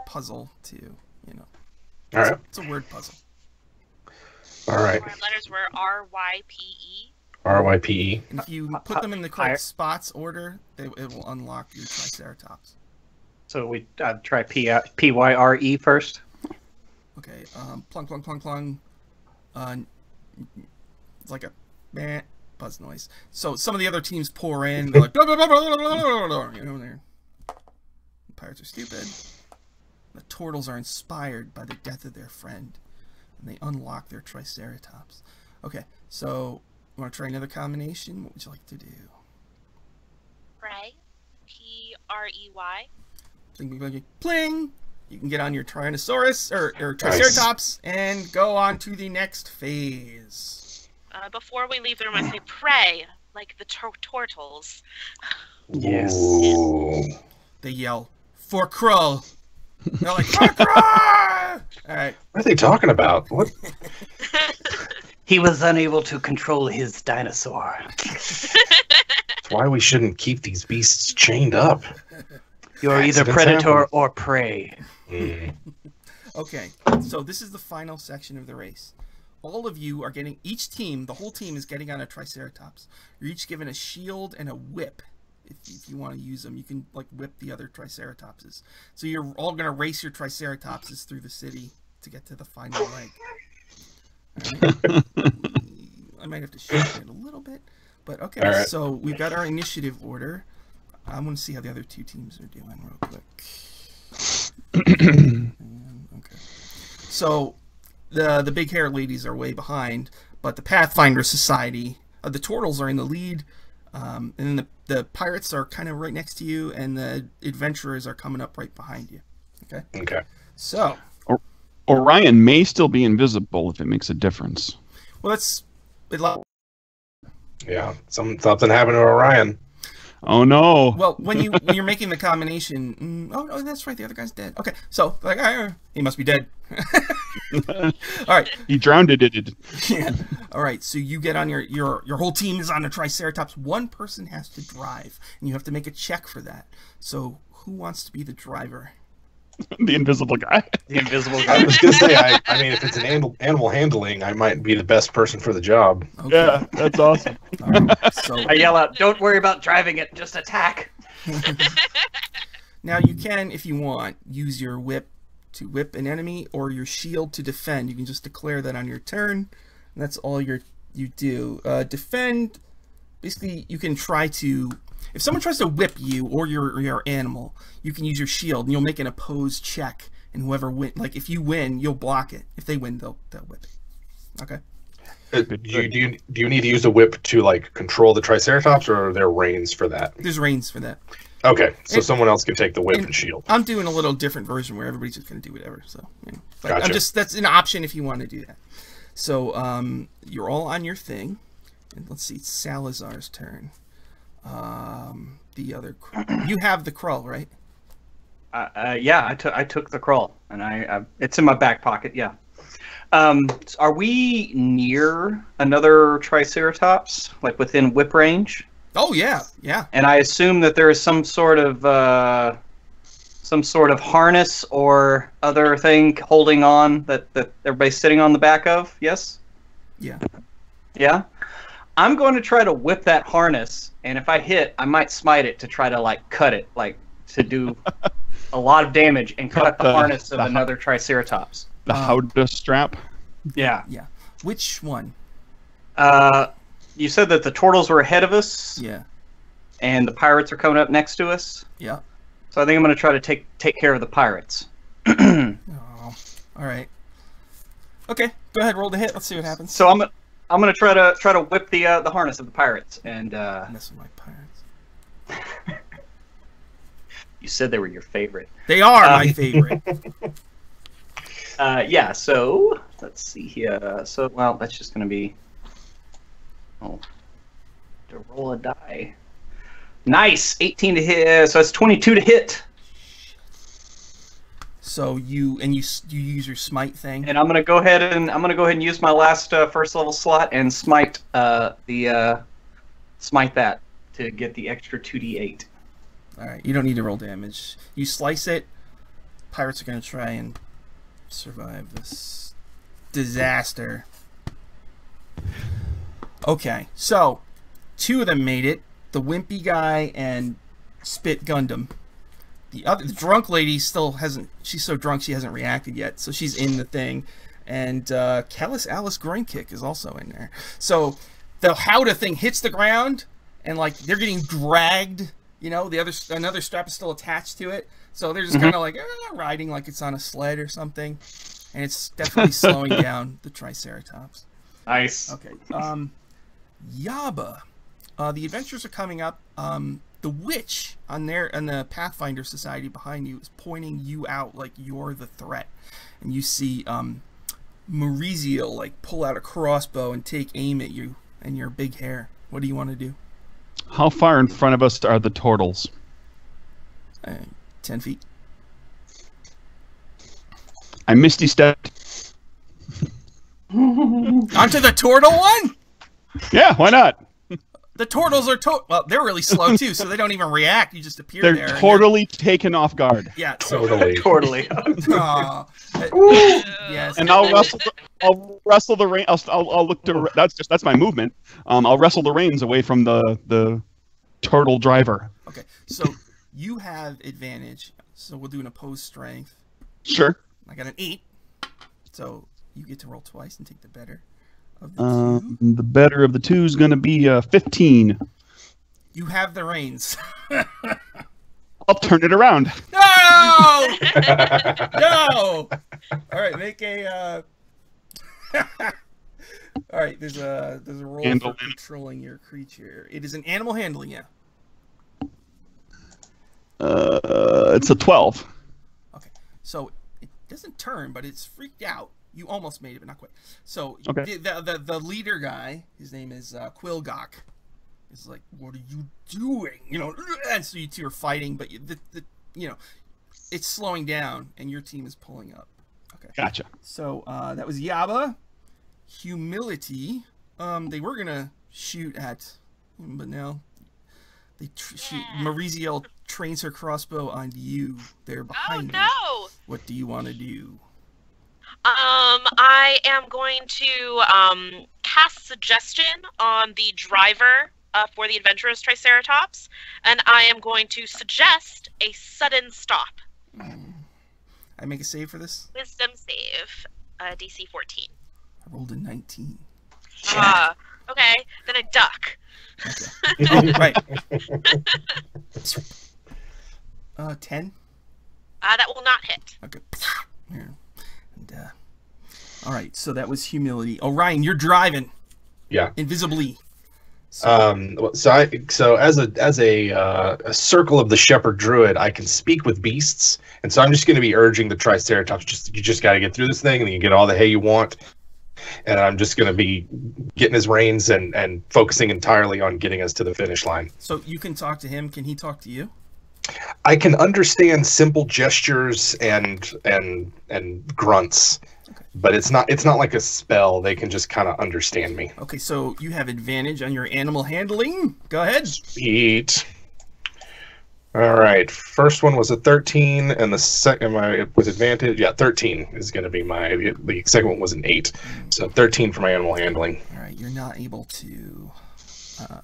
puzzle to, you know. All right. It's a word puzzle. All right. Our letters were R-Y-P-E. R-Y-P-E. And if you put them in the correct spots order, it will unlock your Triceratops. So we try P-Y-R-E first? Okay, plung, plung, plung, plung. It's like a meh buzz noise. So some of the other teams pour in, they're like, blah, blah, blah, blah, blah, blah, blah, you know, the pirates are stupid. The turtles are inspired by the death of their friend, and they unlock their Triceratops. Okay, so you want to try another combination? What would you like to do? Prey. P-R-E-Y. Pling, pling, pling, pling. You can get on your Tyrannosaurus or Triceratops and go on to the next phase. Before we leave the room, I say pray, like the turtles. Yes. Ooh. They yell, for Krull. They're like, for Krull! Alright. What are they talking about? What? He was unable to control his dinosaur. why we shouldn't keep these beasts chained up. You're either Accidents predator happen. or prey. Okay, so this is the final section of the race. All of you are getting, each team, the whole team is getting on a Triceratops. You're each given a shield and a whip. If you want to use them, you can like whip the other Triceratopses. So you're all going to race your Triceratopses through the city to get to the final leg. Right. I might have to shorten it a little bit, but okay. Right. So we've got our initiative order. I want to see how the other two teams are doing real quick. Okay. So the big hair ladies are way behind, but the Pathfinder Society, the Turtles are in the lead, and then the pirates are kind of right next to you, and the adventurers are coming up right behind you. Okay. Okay. So Orion may still be invisible if it makes a difference. well, Yeah. Something happened to Orion. Oh no! well, when you're making the combination, oh no, that's right, the other guy's dead. Okay, so like he must be dead. All right. He drowned it. Yeah. All right. So you get on your whole team is on a Triceratops. One person has to drive, and you have to make a check for that. So who wants to be the driver? The invisible guy. The invisible I guy. was gonna say, I mean, if it's an animal handling, I might be the best person for the job. Okay. Yeah, that's awesome. All right. So I yell out, "Don't worry about driving it, just attack." now you can, if you want, use your whip to whip an enemy or your shield to defend. You can just declare that on your turn, and that's all you do. Defend. Basically, you can try to. If someone tries to whip you or your animal, you can use your shield and you'll make an opposed check, and whoever win, like if you win, you'll block it. If they win, they'll whip it. Okay. Do you need to use a whip to like control the Triceratops, or are there reins for that? There's reins for that. Okay, so someone else can take the whip and shield. I'm doing a little different version where everybody's just going to do whatever. So, you know, but Gotcha. that's an option if you want to do that. So, you're all on your thing, and let's see, it's Salazar's turn. The other, you have the Krull, right? Yeah, I took the crawl, and it's in my back pocket. Yeah. Are we near another Triceratops, like within whip range? Oh yeah, yeah. And I assume that there is some sort of harness or other thing holding on that everybody's sitting on the back of. Yes. Yeah. Yeah. I'm going to try to whip that harness, and if I hit, I might smite it to try to like cut it, like to do a lot of damage and cut the harness of another Triceratops. The Howdah strap. Yeah. Yeah. Which one? You said that the turtles were ahead of us, Yeah. and the pirates are coming up next to us. Yeah. So I think I'm going to try to take care of the pirates. Oh. All right. Okay. Go ahead. Roll the hit. Let's see what happens. So I'm going to try to whip the harness of the pirates, and Mess with my pirates. you said they were your favorite. They are my favorite. Yeah. So let's see here. So well, that's just going to be to roll a die. Nice, 18 to hit. So that's 22 to hit. So you use your smite thing. And I'm gonna go ahead and use my last first level slot and smite smite that to get the extra 2d8. All right. You don't need to roll damage. You slice it. Pirates are gonna try and survive this disaster. Okay. So 2 of them made it. The wimpy guy and Spit Gundam. The drunk lady still hasn't. She's so drunk she hasn't reacted yet. So she's in the thing, and Callous Alice Groin Kick is also in there. So the Howdah thing hits the ground, and like they're getting dragged. You know, another strap is still attached to it. So they're just kind of like riding like it's on a sled or something, and it's definitely slowing down the Triceratops. Nice. Okay. Yaba. The adventurers are coming up. The witch on the Pathfinder Society behind you is pointing you out like you're the threat, and you see Maurizio like pull out a crossbow and take aim at you and your big hair. What do you want to do? How far in front of us are the turtles? 10 feet. I misty stepped. Onto the turtle one? Yeah, why not? The turtles are well, they're really slow too, so they don't even react. You just appear They're there. totally taken off guard. Yeah, so, Totally. Aw. Yes. And I'll wrestle the rein. I'll look to. That's my movement. I'll wrestle the reins away from the turtle driver. Okay, so you have advantage. So we'll do an opposed strength. Sure. I got an 8, so you get to roll twice and take the better of the two. The better of the two is going to be 15. You have the reins. I'll turn it around. No! No! All right, make a. All right, there's a roll for controlling your creature. It is an animal handling, yeah. It's a 12. Okay, so it doesn't turn, but it's freaked out. You almost made it, but not quite. So okay. the leader guy, his name is Quilgok, is like, "What are you doing?" You know, and so you two are fighting, but it's slowing down, and your team is pulling up. Okay, Gotcha. So that was Yaba. Humility. They were gonna shoot at, but now they shoot. Mariziel trains her crossbow on you. They're behind you. Oh no! What do you want to do? I am going to cast suggestion on the driver for the adventurous Triceratops, and I am going to suggest a sudden stop. I make a save for this? Wisdom save, DC 14. I rolled a 19. Okay, then I duck. Okay. Oh, right. 10? That will not hit. Okay. Here. And, all right, so that was humility. Orion, you're driving. Yeah. Invisibly. So, So as a circle of the shepherd druid, I can speak with beasts, and so I'm just going to be urging the Triceratops. You just got to get through this thing, and then you get all the hay you want. And I'm just going to be getting his reins and focusing entirely on getting us to the finish line. So you can talk to him. Can he talk to you? I can understand simple gestures and grunts, okay. But it's not like a spell. They can just kind of understand me. Okay, so you have advantage on your animal handling. Go ahead. Sweet. All right. First one was a 13, and the second with advantage. Yeah, 13 is going to be the second one was an 8, so 13 for my animal handling. All right, you're not able to.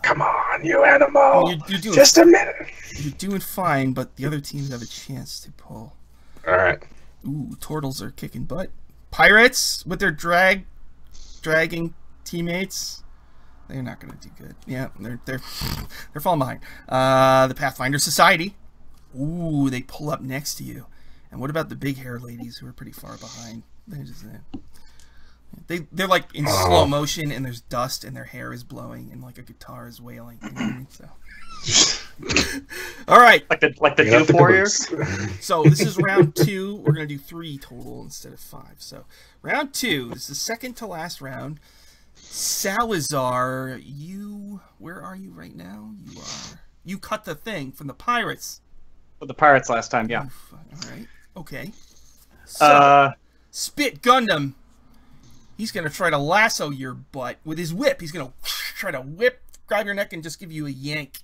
Come on, you animal! You're doing, just a minute. You're doing fine, but the other teams have a chance to pull. All right. Ooh, turtles are kicking butt. Pirates with their dragging teammates. They're not going to do good. Yeah, they're falling behind. The Pathfinder Society. Ooh, they pull up next to you. And what about the big hair ladies who are pretty far behind? They're just they're like in slow motion, and there's dust, and their hair is blowing, and like a guitar is wailing. You know what I mean? So. All right. Like the Duke Warrior. So this is round 2. We're gonna do 3 total instead of 5. So round 2. This is the second to last round. Salazar, where are you right now? You cut the thing from the pirates. With the pirates last time, yeah. All right. Okay. So, Spit Gundam. He's gonna try to lasso your butt with his whip. He's gonna try to grab your neck, and just give you a yank.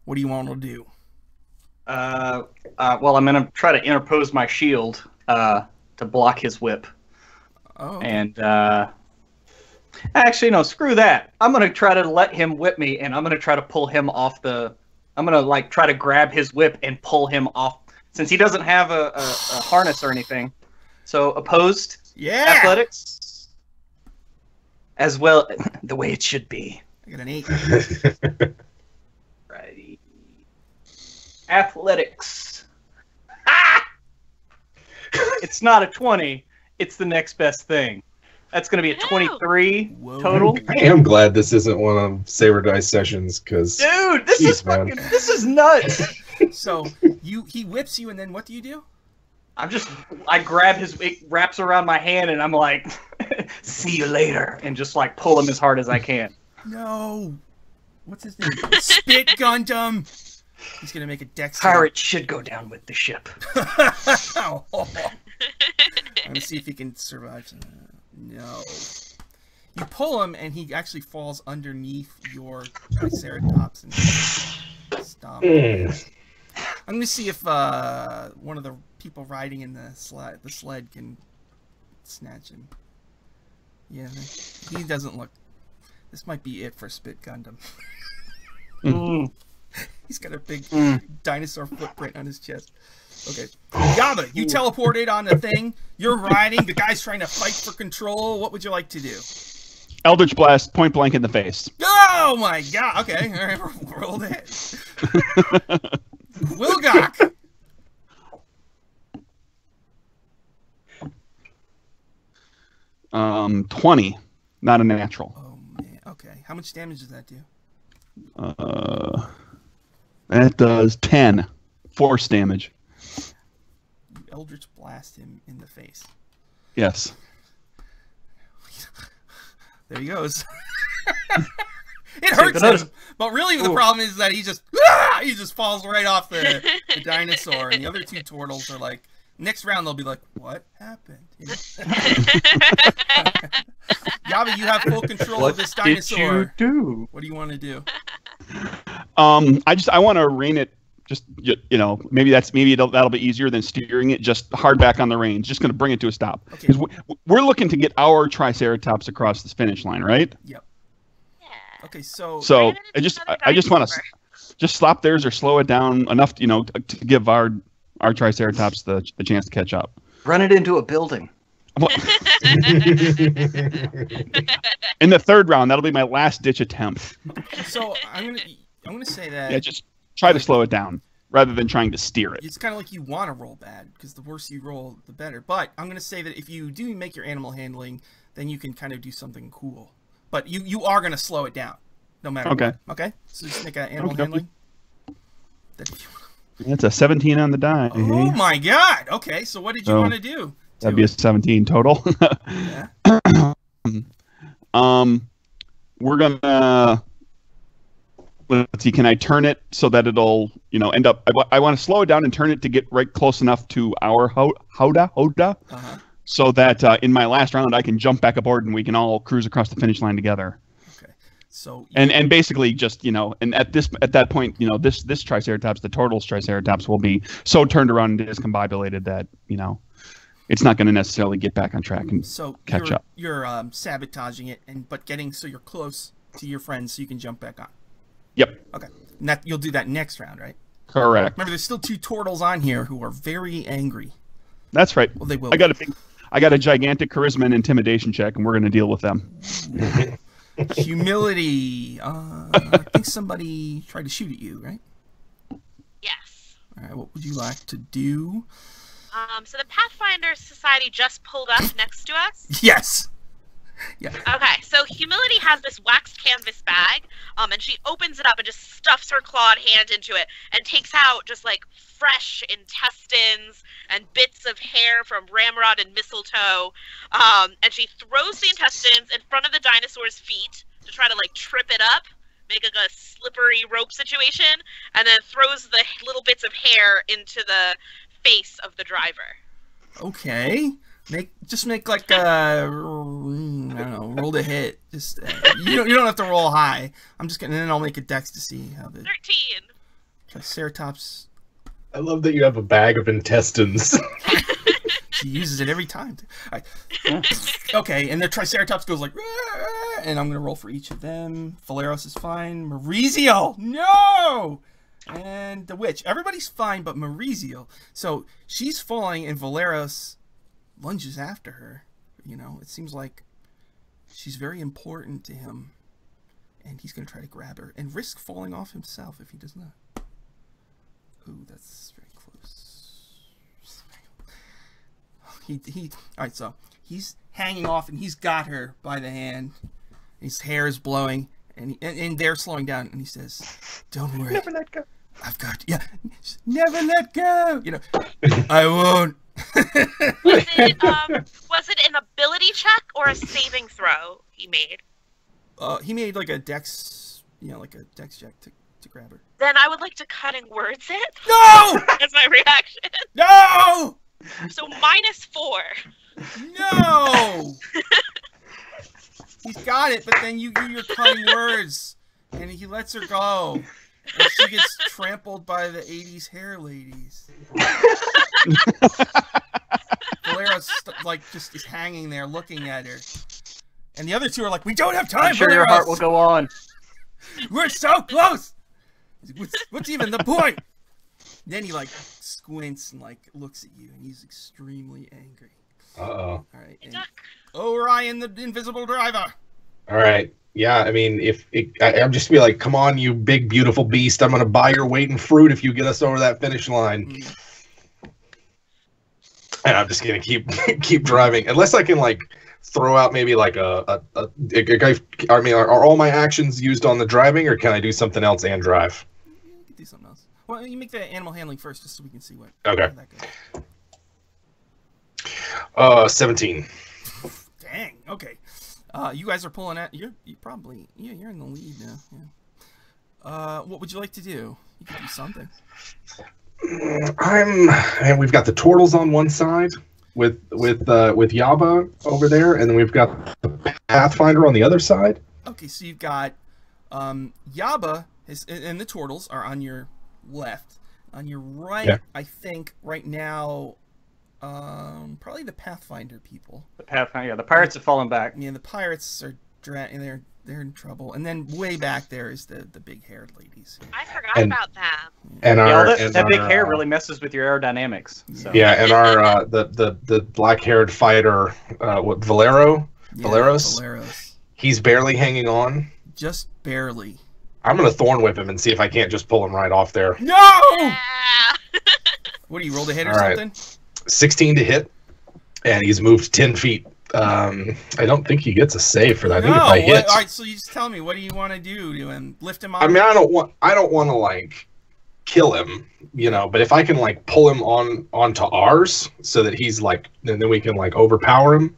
What do you want to do? Well, I'm gonna try to interpose my shield to block his whip. Oh. Okay. And actually, no, screw that. I'm gonna try to let him whip me, and I'm gonna try to pull him off the. I'm gonna try to grab his whip and pull him off, since he doesn't have a harness or anything. So opposed. Yeah. Athletics. As well, the way it should be. I got an 8. Right. Athletics. Ah! It's not a 20. It's the next best thing. That's going to be a 23 total. I am glad this isn't one of Saber Dice sessions, because dude, this is nuts. So he whips you, and then what do you do? I grab it wraps around my hand, and I'm like, see you later, and just like pull him as hard as I can. No. What's his name? Spit Gundam. He's gonna make a dex. Pirate should go down with the ship. Let me see if he can survive. No. You pull him, and he actually falls underneath your Triceratops and stomp. I'm gonna see if one of the people riding in the sled can snatch him. Yeah, he doesn't look. This might be it for Spit Gundam. He's got a big dinosaur footprint on his chest. Okay, Yaba, you teleported on the thing. You're riding. The guy's trying to fight for control. What would you like to do? Eldritch Blast, point blank in the face. Oh my god! Okay, all right, roll the hit. Wilgok. 20, not a natural. Oh man. Okay, how much damage does that do? That does 10 force damage. You Eldritch Blast him in the face. Yes. There he goes. It hurts him, but really the problem is that he just falls right off the dinosaur, and the other two turtles are like, next round they'll be like, what happened? Yaba, you have full control of this dinosaur. What did you do? What do you want to do? I want to rein it. Just maybe that'll be easier than steering it just hard back on the reins. Just going to bring it to a stop because we're looking to get our Triceratops across this finish line, right? Yep. Yeah. Okay, so I just want to just stop theirs or slow it down enough, to give our Triceratops the chance to catch up. Run it into a building. In the third round, that'll be my last ditch attempt. So I'm gonna say that. Yeah, just try to slow it down rather than trying to steer it. It's kind of like you want to roll bad because the worse you roll, the better. But I'm gonna say that if you do make your animal handling, then you can kind of do something cool. But you are gonna slow it down, no matter what. Okay. So just make an animal handling. That's a 17 on the die. Oh my god! Okay, so what did you want to do? That'd be a 17 total. Yeah. We're gonna. Let's see. Can I turn it so that it'll, end up? I want to slow it down and turn it to get right close enough to our Hoda, so that in my last round I can jump back aboard and we can all cruise across the finish line together. Okay. So. And basically just and at that point this Triceratops, the turtle's Triceratops, will be so turned around and discombobulated that it's not going to necessarily get back on track and catch up. You're sabotaging it but getting so you're close to your friends so you can jump back on. Yep. Okay. You'll do that next round, right? Correct. Remember, there's still two turtles on here who are very angry. That's right. Well, they will. I got a gigantic charisma and intimidation check, and we're going to deal with them. Humility. I think somebody tried to shoot at you, right? Yes. All right. What would you like to do? So the Pathfinder Society just pulled up next to us. Yes. Yeah. Okay, so Humility has this waxed canvas bag, and she opens it up and just stuffs her clawed hand into it and takes out just like fresh intestines and bits of hair from ramrod and mistletoe, and she throws the intestines in front of the dinosaur's feet to try to like trip it up, make like a slippery rope situation, and then throws the little bits of hair into the face of the driver. Okay. Just make like I don't know, roll to hit. Just you don't have to roll high. I'm just gonna, and then I'll make a dex to see how the 13. Triceratops. I love that you have a bag of intestines. She uses it every time. Okay, and the Triceratops goes like, and I'm gonna roll for each of them. Valeros is fine. Maurizio, no. And the witch. Everybody's fine, but Maurizio. So she's falling, and Valeros lunges after her. It seems like she's very important to him, and he's going to try to grab her and risk falling off himself if he does not. Ooh, that's very close. All right, so he's hanging off, and he's got her by the hand. His hair is blowing, and they're slowing down, and he says, "Don't worry, Never let go. I've got you. Yeah, never let go. I won't." Was it an ability check or a saving throw he made? He made like a dex, like a dex check to grab her. Then I would like to cutting words it. No! That's my reaction. No! So -4. No! He's got it, but then you do your cutting words, and he lets her go, and she gets trampled by the '80s hair ladies. Valero's like just is hanging there looking at her, and the other two are like, "We don't have time." I'm sure Valeros. your heart will go on. We're so close. What's even the point? Then he like squints and like looks at you, and he's extremely angry. Uh-oh. All right. And Orion, the invisible driver. All right. Yeah, I mean, I'm just be like, come on, you big beautiful beast! I'm gonna buy your weight in fruit if you get us over that finish line. And I'm just gonna keep driving, unless I can like throw out maybe like a I mean, are all my actions used on the driving, or can I do something else and drive? You can do something else. Well, you make the animal handling first, just so we can see what. Okay. How that goes. 17. Dang. Okay. You guys are pulling at. You're in the lead now. Yeah. What would you like to do? You could do something. And we've got the turtles on one side with Yaba over there, and then we've got the Pathfinder on the other side. Okay, so you've got Yaba and the turtles are on your left. On your right, yeah. I think right now, probably the Pathfinder people. The Pathfinder, yeah, the pirates have fallen back. Yeah, the pirates are they're in trouble. And then way back there is the big haired ladies. I forgot about them. And that big hair really messes with your aerodynamics. So. Yeah, and our the black haired fighter, Valeros. Valeros. He's barely hanging on. Just barely. I'm gonna thorn whip him and see if I can't just pull him right off there. No! Yeah. What do you roll to hit or All right. something? 16 to hit, and he's moved 10 feet. I don't think he gets a save for that. I think if I hit. All right, so you just tell me, what do you want to do to him? Lift him up? I mean, I don't want to like kill him, but if I can like pull him onto ours so that he's like, and then we can like overpower him.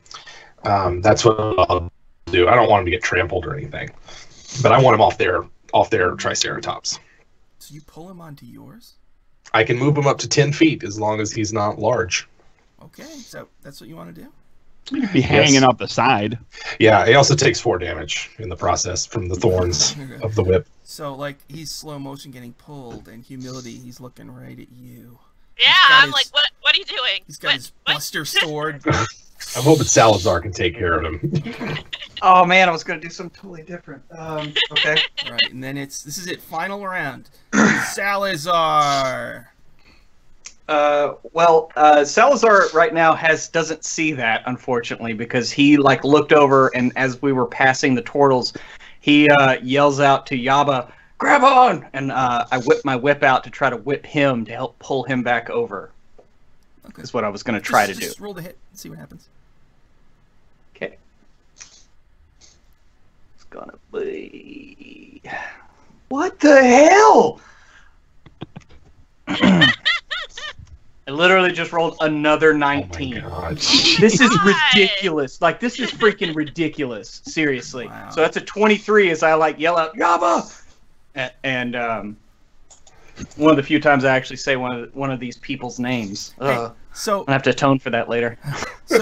That's what I'll do. I don't want him to get trampled or anything, but I want him off their Triceratops. So you pull him onto yours? I can move him up to 10 feet as long as he's not large. Okay, so that's what you want to do? You could be hanging off the side. Yeah, he also takes 4 damage in the process from the thorns of the whip. So, like, he's slow motion getting pulled, and humility, he's looking right at you. Yeah, I'm like, what are you doing? He's got his Buster sword. I'm hoping Salazar can take care of him. Oh man, I was gonna do something totally different. Okay. All right, and then this is it, final round. Salazar. Salazar right now doesn't see that, unfortunately, because he like looked over, and as we were passing the turtles, he yells out to Yaba, "Grab on!" And I whip my whip out to try to whip him to help pull him back over. Okay. Is what I was going to try to do. Just roll the hit and see what happens. Okay. It's gonna be... What the hell? I literally just rolled another 19. Oh my God. This is ridiculous. Like, this is freaking ridiculous. Seriously. Wow. So that's a 23 as I like yell out, "Yaba!" And one of the few times I actually say one of these people's names. Hey, so I have to atone for that later. So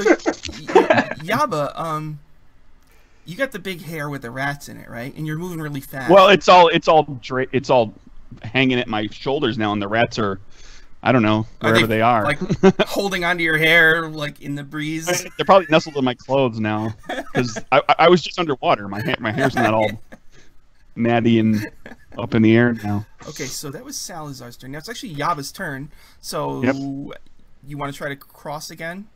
Yaba, you got the big hair with the rats in it, right? And you're moving really fast. Well, it's all hanging at my shoulders now, and the rats are, I don't know, wherever they are. Like holding onto your hair, like in the breeze. They're probably nestled in my clothes now, because I was just underwater. My hair's not all matty and up in the air now. Okay, so that was Salazar's turn. Now it's actually Yaba's turn. So you want to try to cross again?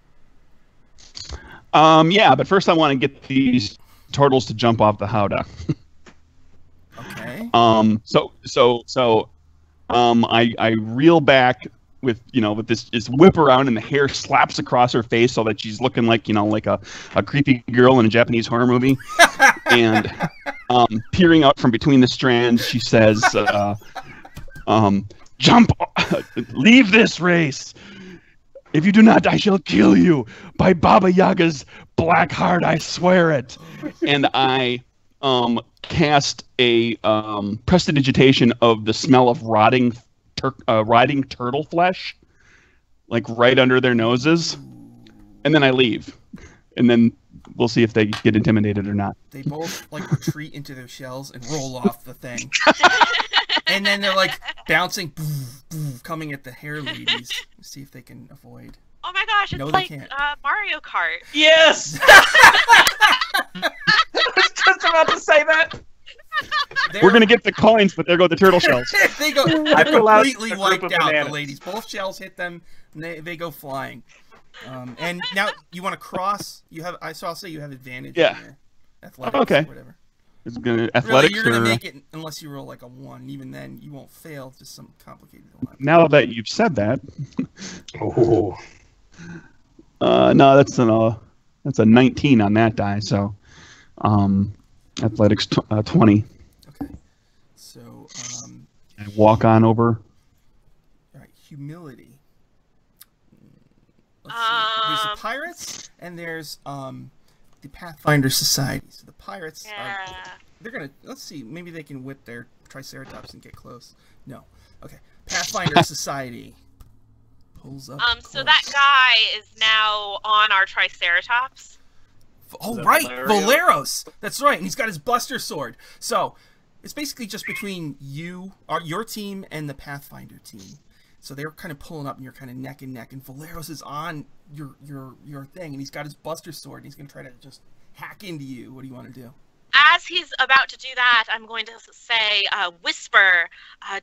Yeah, but first I want to get these turtles to jump off the howdah. Okay. I reel back with this whip around, and the hair slaps across her face so that she's looking like a creepy girl in a Japanese horror movie. And peering out from between the strands, she says, "Jump! Leave this race! If you do not, I shall kill you! By Baba Yaga's black heart, I swear it!" And I cast a prestidigitation of the smell of rotting turtle flesh, like right under their noses, and then I leave. And then we'll see if they get intimidated or not. They both like retreat into their shells and roll off the thing. And then they're like bouncing, coming at the hair ladies. See if they can avoid. Oh my gosh, it's No, they like can't. Mario Kart. Yes! I was just about to say that. We're gonna get the coins, but there go the turtle shells. They go I pull out completely a group wiped of out. bananas. The ladies, both shells hit them, and they go flying. And now you want to cross. I'll say you have advantage. Yeah. In your athletics Okay. Or whatever. It's gonna Really, athletics you're gonna or make it unless you roll like a 1. Even then, you won't fail. Just some complicated one. now that you've said that. Oh. No, that's a 19 on that die. So, athletics 20. Okay. So, I walk on over. all right, humility. Let's see. There's the pirates and there's the Pathfinder Society. So the pirates Yeah. they're gonna, let's see, maybe they can whip their Triceratops and get close. No. Okay. Pathfinder Society pulls up. So close. that guy is now on our Triceratops. Oh, Is that right, Valerio? Valeros. That's right, and he's got his Buster Sword. So it's basically just between your team and the Pathfinder team. So they're kind of pulling up, and you're kind of neck and neck. And Valeros is on your thing, and he's got his Buster Sword, and he's gonna try to just hack into you. What do you want to do? As he's about to do that, I'm going to say, whisper,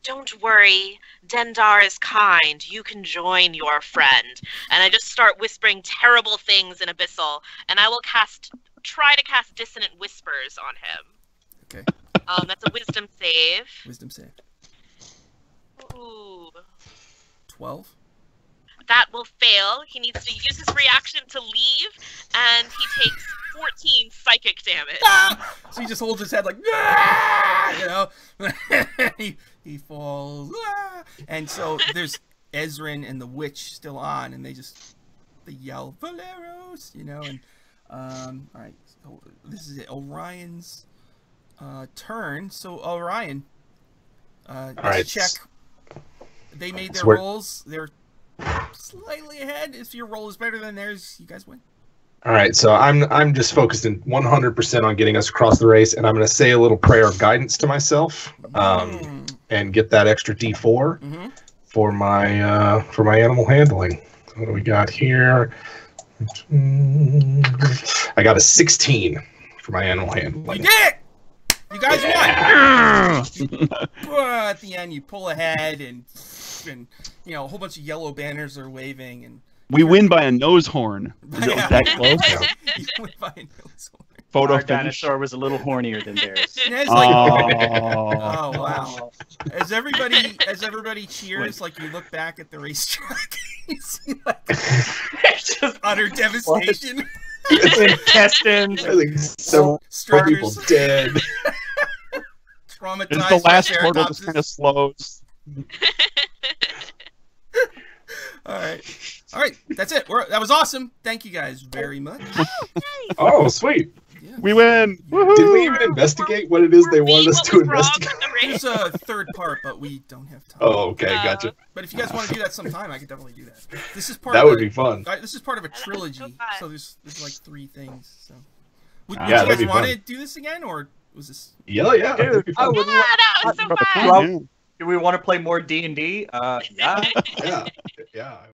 don't worry, Dendar is kind. You can join your friend. And I just start whispering terrible things in Abyssal, and I will try to cast Dissonant Whispers on him. Okay. That's a Wisdom save. Wisdom save. Ooh. 12. That will fail. He needs to use his reaction to leave, and he takes 14 psychic damage. Ah! So he just holds his head like, ah! You know, he falls, ah! And so there's Ezrin and the witch still on, and they yell Valeros, you know, and all right, so this is it. Orion's turn. So Orion, right. check. They made their So we're- rolls. They're slightly ahead. If your roll is better than theirs, you guys win. All right, so I'm just focused in 100% on getting us across the race, and I'm going to say a little prayer of guidance to myself, and get that extra D4 for my animal handling. So what do we got here? I got a 16 for my animal You handling. did it! You guys won! At the end, you pull ahead, and you know, a whole bunch of yellow banners are waving, and We win by a nose horn. Is it Yeah. that close? you win by a nose horn. Photo Our finish. dinosaur was a little hornier than theirs. And it's like, Oh. oh wow! As everybody cheers, like you look back at the racetrack, you see like It's just utter devastation. intestines. I think several people Strutters, dead. traumatized. It's the last photo Triceratopses. just kind of slows. All right, that's it. That was awesome. Thank you guys very much. Oh, sweet. Yeah. We win! Woohoo! Did we even investigate what it is they wanted us to What was wrong investigate? with the race? There's a third part, but we don't have time. Oh, okay, gotcha. But if you guys want to do that sometime, I could definitely do that. This is part. That of would a- be fun. This is part of a That'd be so trilogy, fun. so there's like 3 things. So, would Yeah, you that'd guys be want fun. to do this again, or was this? Yeah, that'd be fun. Yeah, that was so fun. Well, do we want to play more D&D? Yeah. Yeah.